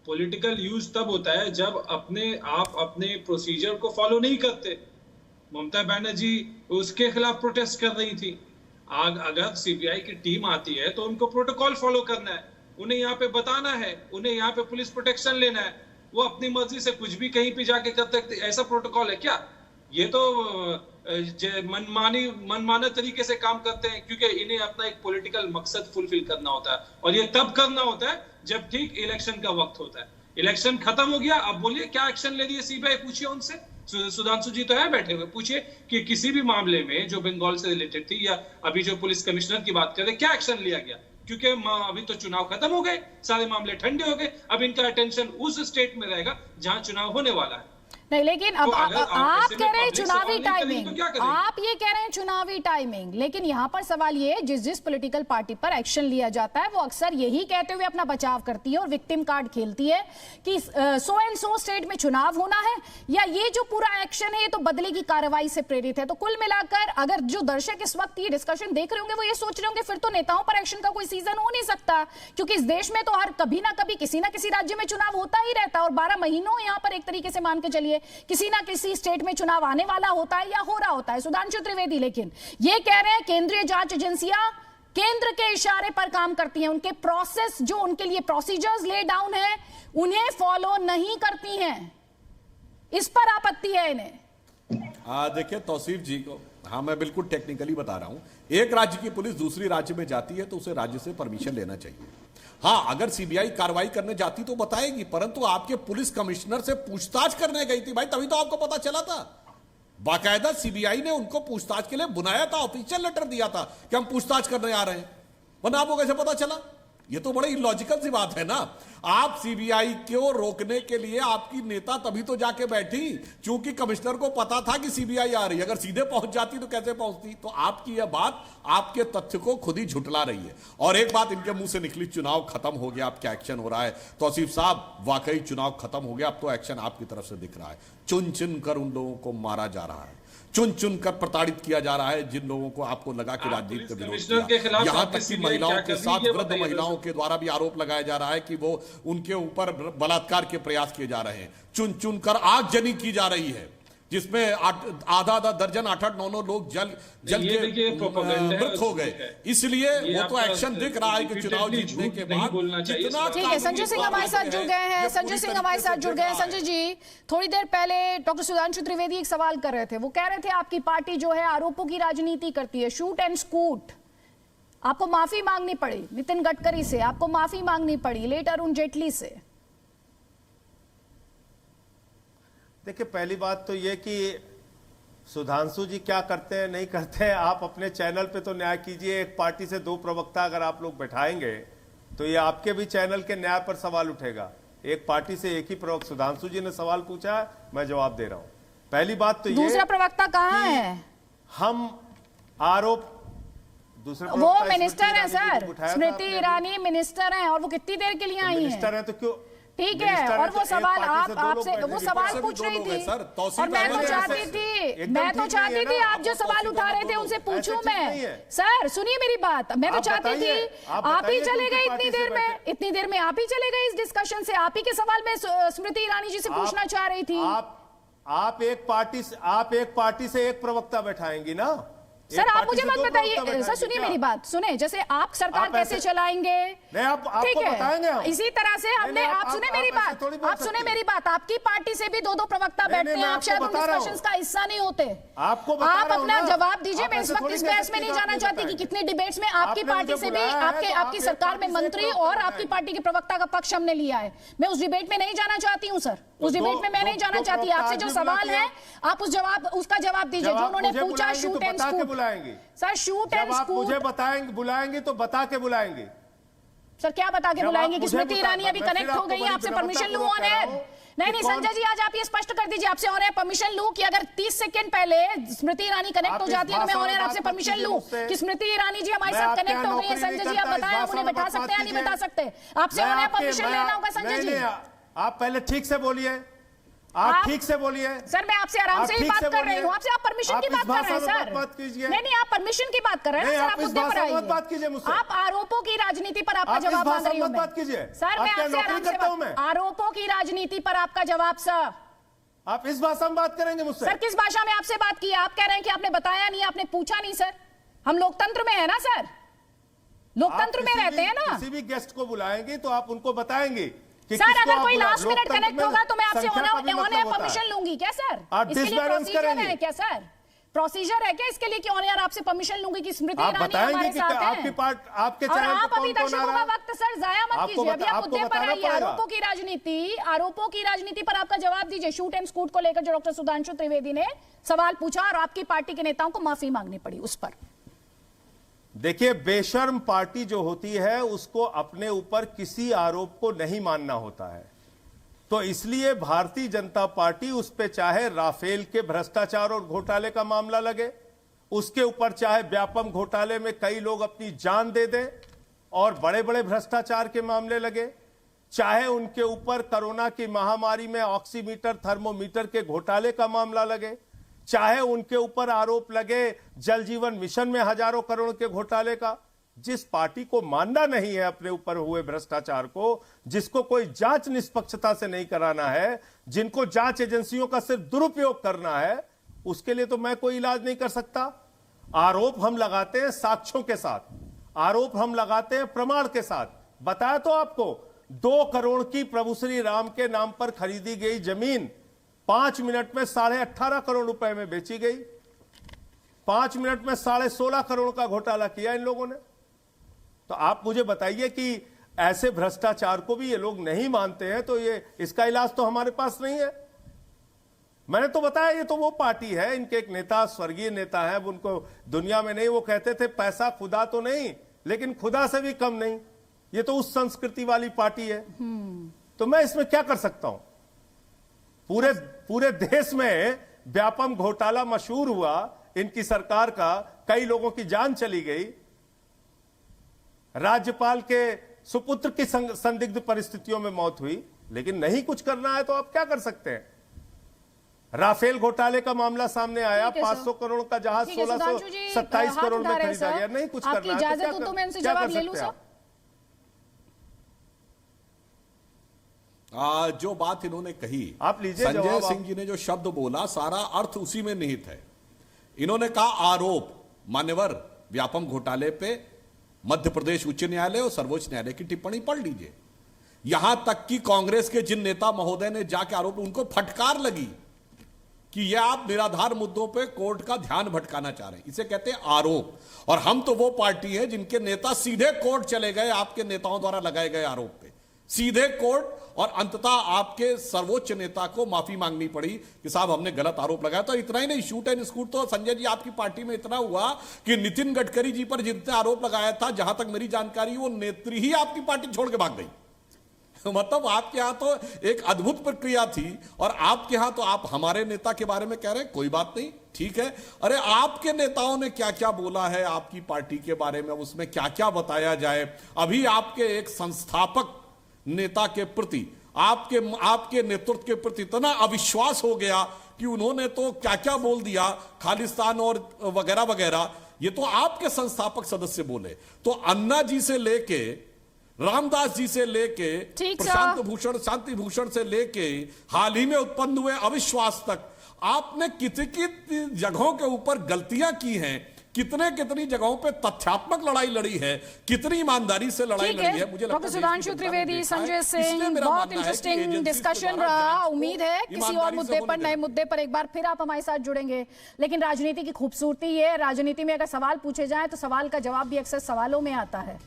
पॉलिटिकल यूज तब होता है जब आप अपने प्रोसीजर को फॉलो नहीं करते। ममता बनर्जी उसके खिलाफ प्रोटेस्ट कर रही थी। अगर सीबीआई की टीम आती है तो उनको प्रोटोकॉल फॉलो करना है, उन्हें यहाँ पे बताना है, उन्हें यहाँ पे पुलिस प्रोटेक्शन लेना है। वो अपनी मर्जी से कुछ भी कहीं पे जाके कर सकते। ऐसा प्रोटोकॉल है क्या? ये तो मनमाने तरीके से काम करते हैं, क्योंकि इन्हें अपना एक पॉलिटिकल मकसद फुलफिल करना होता है, और ये तब करना होता है जब ठीक इलेक्शन का वक्त होता है। इलेक्शन खत्म हो गया, अब बोलिए क्या एक्शन ले रही है सीबीआई? पूछिए उनसे। सुधांशु जी तो है बैठे हुए, पूछिए कि किसी भी मामले में जो बंगाल से रिलेटेड थी या अभी जो पुलिस कमिश्नर की बात करें, क्या एक्शन लिया गया? क्योंकि अभी तो चुनाव खत्म हो गए, सारे मामले ठंडे हो गए। अब इनका अटेंशन उस स्टेट में रहेगा जहां चुनाव होने वाला है। नहीं, लेकिन अब आप कह रहे हैं चुनावी टाइमिंग, आप ये कह रहे हैं चुनावी टाइमिंग, लेकिन यहाँ पर सवाल ये है जिस पॉलिटिकल पार्टी पर एक्शन लिया जाता है वो अक्सर यही कहते हुए अपना बचाव करती है और विक्टिम कार्ड खेलती है कि सो एंड सो स्टेट में चुनाव होना है, या ये जो पूरा एक्शन है ये तो बदले की कार्रवाई से प्रेरित है। तो कुल मिलाकर अगर जो दर्शक इस वक्त ये डिस्कशन देख रहे होंगे वो ये सोच रहे होंगे फिर तो नेताओं पर एक्शन का कोई सीजन हो नहीं सकता, क्योंकि इस देश में तो हर कभी ना कभी किसी ना किसी राज्य में चुनाव होता ही रहता है, और 12 महीनों यहाँ पर एक तरीके से मान के चलिए किसी ना किसी स्टेट में चुनाव आने वाला होता है या हो रहा होता है सुधांशु त्रिवेदी, लेकिन ये कह रहे हैं केंद्रीय जांच एजेंसियां केंद्र के इशारे पर काम करती हैं, उनके प्रोसेस जो उनके लिए प्रोसीजर्स ले डाउन है उन्हें फॉलो नहीं करती हैं। इस पर आपत्ति है इन्हें। देखिए तौसीफ जी को, हाँ मैं बिल्कुल टेक्निकली बता रहा हूं, एक राज्य की पुलिस दूसरी राज्य में जाती है तो उसे राज्य से परमिशन लेना चाहिए। हाँ, अगर सीबीआई कार्रवाई करने जाती तो बताएगी, परंतु आपके पुलिस कमिश्नर से पूछताछ करने गई थी भाई, तभी तो आपको पता चला था। बाकायदा सीबीआई ने उनको पूछताछ के लिए बुलाया था, ऑफिशियल लेटर दिया था कि हम पूछताछ करने आ रहे हैं, वरना आपको कैसे पता चला? ये तो बड़ी इलॉजिकल सी बात है ना। आप सीबीआई को रोकने के लिए आपकी नेता तभी तो जाके बैठी क्योंकि कमिश्नर को पता था कि सीबीआई आ रही है, अगर सीधे पहुंच जाती तो कैसे पहुंचती? तो आपकी यह बात आपके तथ्य को खुद ही झुठला रही है। और एक बात इनके मुंह से निकली, चुनाव खत्म हो गया, अब क्या एक्शन हो रहा है? तौसीफ साहब, वाकई चुनाव खत्म हो गया, अब तो एक्शन आपकी तरफ से दिख रहा है। चुन चुन कर उन लोगों को मारा जा रहा है, चुन चुन कर प्रताड़ित किया जा रहा है जिन लोगों को आपको लगा कि राजनीति का विरोध किया। यहां तक कि महिलाओं के साथ, वृद्ध महिलाओं के द्वारा भी आरोप लगाया जा रहा है कि वो उनके ऊपर बलात्कार के प्रयास किए जा रहे हैं। चुन चुन कर आगजनी की जा रही है जिसमें आधा दर्जन 8-9 लोग जल के मृत हो गए। इसलिए वो तो एक्शन दिख रहा है कि चुनाव जीतने के बाद जितना। ठीक है, संजय सिंह हमारे साथ जुड़ गए हैं। संजय सिंह हमारे साथ जुड़ गए हैं। संजय जी, थोड़ी देर पहले डॉक्टर सुधांशु त्रिवेदी एक सवाल कर रहे थे, वो कह रहे थे आपकी पार्टी जो है आरोपों की राजनीति करती है, शूट एंड स्कूट। आपको माफी मांगनी पड़ी नितिन गडकरी से, आपको माफी मांगनी पड़ी लेट अरुण जेटली से। देखिए, पहली बात तो ये कि सुधांशु जी क्या करते हैं नहीं करते हैं, आप अपने चैनल पे तो न्याय कीजिए। एक पार्टी से 2 प्रवक्ता अगर आप लोग बैठाएंगे तो ये आपके भी चैनल के न्याय पर सवाल उठेगा। एक पार्टी से एक ही प्रवक्ता, सुधांशु जी ने सवाल पूछा है, मैं जवाब दे रहा हूं। पहली बात तो दूसरा प्रवक्ता कहां है? हम आरोप दूसरे वो मिनिस्टर है सर, स्मृति ईरानी मिनिस्टर हैं और वो कितनी देर के लिए आई हैं? मिनिस्टर है तो क्यों? ठीक है, और वो सवाल आपसे वो सवाल पूछ रही थी और मैं तो चाहती थी आप जो सवाल उठा रहे थे उनसे पूछूं मैं। सर सुनिए मेरी बात, मैं तो चाहती थी आप ही चले गए इतनी देर में आप ही चले गए इस डिस्कशन से। आप ही के सवाल में स्मृति ईरानी जी से पूछना चाह रही थी। आप एक पार्टी से एक प्रवक्ता बैठाएंगी ना सर? आप मुझे मत बताइए सर, सुनिए मेरी बात, सुने जैसे आप सरकार कैसे चलाएंगे, ठीक है, इसी तरह से हमने आप सुने मेरी बात, आपकी पार्टी से भी 2 प्रवक्ता बैठते हैं, आप शायद उन डिस्कशंस का हिस्सा नहीं होते। आप अपना जवाब दीजिए। मैं इस वक्त इस बहस में नहीं जाना चाहती कि कितने डिबेट्स में आपकी पार्टी से भी आपकी सरकार में मंत्री और आपकी पार्टी के प्रवक्ता का पक्ष हमने लिया है। मैं उस डिबेट में नहीं जाना चाहती हूँ सर, उस डिबेट में मैं नहीं जाना चाहती। आपसे जो सवाल है आप उसका जवाब दीजिए जो उन्होंने पूछा। Shoot and scoot sir, shoot and scoot मुझे बताएंगे, बुलाएंगे तो बता के बुलाएंगे सर। क्या बता के बुलाएंगे कि स्मृति ईरानी अभी कनेक्ट हो गई है, आपसे परमिशन लूं ऑन एयर? नहीं संजय जी, आज आप ये स्पष्ट कर दीजिए, आपसे ऑन एयर परमिशन लूं कि अगर 30 सेकंड पहले स्मृति ईरानी कनेक्ट हो जाती है तो मैं ऑन एयर आपसे परमिशन लूं कि स्मृति ईरानी जी हमारे साथ कनेक्ट हो गई है? संजय जी आप बताएं, हम उन्हें बैठा सकते हैं या नहीं बैठा सकते? आपसे ऑन एयर परमिशन लेना होगा संजय जी। आप पहले ठीक से बोलिए, आप ठीक से बोलिए सर। मैं आपसे आराम से ही बात कर रही हूँ, आपसे आप परमिशन की बात कर रहे हैं सर। नहीं आप परमिशन की बात कर रहे हैं सर, आप मुद्दे पर आइए। आप आरोपों की राजनीति पर आपका जवाब मांग रही हूँ सर। मैं आपसे आराम से आरोपों की राजनीति पर आपका जवाब सर। आप इस भाषा में बात करेंगे मुझसे? सर किस भाषा में आपसे बात की? आप कह रहे हैं कि आपने बताया नहीं, आपने पूछा नहीं सर। हम लोकतंत्र में है ना सर, लोकतंत्र में रहते हैं ना। किसी भी गेस्ट को बुलाएंगे तो आप उनको बताएंगे सर, अगर कोई लास्ट मिनट कनेक्ट होगा तो मैं आपसे ऑन एयर परमिशन लूंगी क्या सर? इसके लिए प्रोसीजर है क्या सर? प्रोसीजर है क्या इसके लिए कि ऑन एयर आपसे परमिशन लूंगी कि स्मृति ईरानी हमारे साथ है? आपके और आप अभी दर्शकों का वक्त सर जाया मत कीजिए, अभी आप मुद्दे पर आइए। आरोपों की राजनीति पर आपका जवाब दीजिए। शूट एंड स्कूट को लेकर जो डॉक्टर सुधांशु त्रिवेदी ने सवाल पूछा और आपकी पार्टी के नेताओं को माफी मांगनी पड़ी, उस पर देखिए, बेशर्म पार्टी जो होती है उसको अपने ऊपर किसी आरोप को नहीं मानना होता है। तो इसलिए भारतीय जनता पार्टी उस पे चाहे राफेल के भ्रष्टाचार और घोटाले का मामला लगे, उसके ऊपर चाहे व्यापम घोटाले में कई लोग अपनी जान दे दें और बड़े बड़े भ्रष्टाचार के मामले लगे, चाहे उनके ऊपर कोरोना की महामारी में ऑक्सीमीटर थर्मोमीटर के घोटाले का मामला लगे, चाहे उनके ऊपर आरोप लगे जल जीवन मिशन में हजारों करोड़ के घोटाले का, जिस पार्टी को मानना नहीं है अपने ऊपर हुए भ्रष्टाचार को, जिसको कोई जांच निष्पक्षता से नहीं कराना है, जिनको जांच एजेंसियों का सिर्फ दुरुपयोग करना है, उसके लिए तो मैं कोई इलाज नहीं कर सकता। आरोप हम लगाते हैं साक्ष्यों के साथ, आरोप हम लगाते हैं प्रमाण के साथ। बताया तो आपको 2 करोड़ की प्रभु श्री राम के नाम पर खरीदी गई जमीन 5 मिनट में 18.5 करोड़ रुपए में बेची गई। 5 मिनट में 16.5 करोड़ का घोटाला किया इन लोगों ने। तो आप मुझे बताइए कि ऐसे भ्रष्टाचार को भी ये लोग नहीं मानते हैं, तो ये इसका इलाज तो हमारे पास नहीं है। मैंने तो बताया ये तो वो पार्टी है, इनके एक नेता स्वर्गीय नेता है, उनको दुनिया में नहीं, वो कहते थे पैसा खुदा तो नहीं लेकिन खुदा से भी कम नहीं। ये तो उस संस्कृति वाली पार्टी है। तो मैं इसमें क्या कर सकता हूं? पूरे देश में व्यापम घोटाला मशहूर हुआ इनकी सरकार का, कई लोगों की जान चली गई, राज्यपाल के सुपुत्र की संदिग्ध परिस्थितियों में मौत हुई, लेकिन नहीं कुछ करना है तो आप क्या कर सकते हैं? राफेल घोटाले का मामला सामने आया, 500 करोड़ का जहाज 1627 करोड़ में खरीदा गया, नहीं कुछ करना है तो क्या कर सकते हैं? जो बात इन्होंने कही, आप लीजिए संजय सिंह जी ने जो शब्द बोला सारा अर्थ उसी में निहित है। इन्होंने कहा आरोप, मान्यवर व्यापम घोटाले पे मध्य प्रदेश उच्च न्यायालय और सर्वोच्च न्यायालय की टिप्पणी पढ़ लीजिए। यहां तक कि कांग्रेस के जिन नेता महोदय ने जाके आरोप, उनको फटकार लगी कि यह आप निराधार मुद्दों पे कोर्ट का ध्यान भटकाना चाह रहे हैं। इसे कहते हैं आरोप। और हम तो वो पार्टी है जिनके नेता सीधे कोर्ट चले गए आपके नेताओं द्वारा लगाए गए आरोप पे, सीधे कोर्ट, और अंततः आपके सर्वोच्च नेता को माफी मांगनी पड़ी कि साहब हमने गलत आरोप लगाया। तो इतना ही नहीं, शूट एंड स्कूट तो संजय जी आपकी पार्टी में इतना हुआ कि नितिन गडकरी जी पर जितने आरोप लगाया था, जहां तक मेरी जानकारी, वो नेत्री ही आपकी पार्टी छोड़ के भाग गई। मतलब आपके यहां तो एक अद्भुत प्रक्रिया थी, और आपके यहां तो आप हमारे नेता के बारे में कह रहे हैं, कोई बात नहीं, ठीक है। अरे आपके नेताओं ने क्या क्या बोला है आपकी पार्टी के बारे में, उसमें क्या क्या बताया जाए। अभी आपके एक संस्थापक नेता के प्रति, आपके नेतृत्व के प्रति इतना अविश्वास हो गया कि उन्होंने तो क्या क्या बोल दिया, खालिस्तान और वगैरह वगैरह। ये तो आपके संस्थापक सदस्य बोले। तो अन्ना जी से लेके, रामदास जी से लेके, प्रशांत भूषण, शांति भूषण से लेके हाल ही में उत्पन्न हुए अविश्वास तक, आपने कितनी जगहों के ऊपर गलतियां की हैं, कितनी जगहों पे तथ्यात्मक लड़ाई लड़ी है, कितनी ईमानदारी से लड़ाई लड़ी है। मुझे डॉक्टर सुधांशु त्रिवेदी, संजय सिंह, बहुत इंटरेस्टिंग डिस्कशन रहा। उम्मीद है किसी और मुद्दे पर, नए मुद्दे पर एक बार फिर आप हमारे साथ जुड़ेंगे। लेकिन राजनीति की खूबसूरती है, राजनीति में अगर सवाल पूछे जाए तो सवाल का जवाब भी अक्सर सवालों में आता है।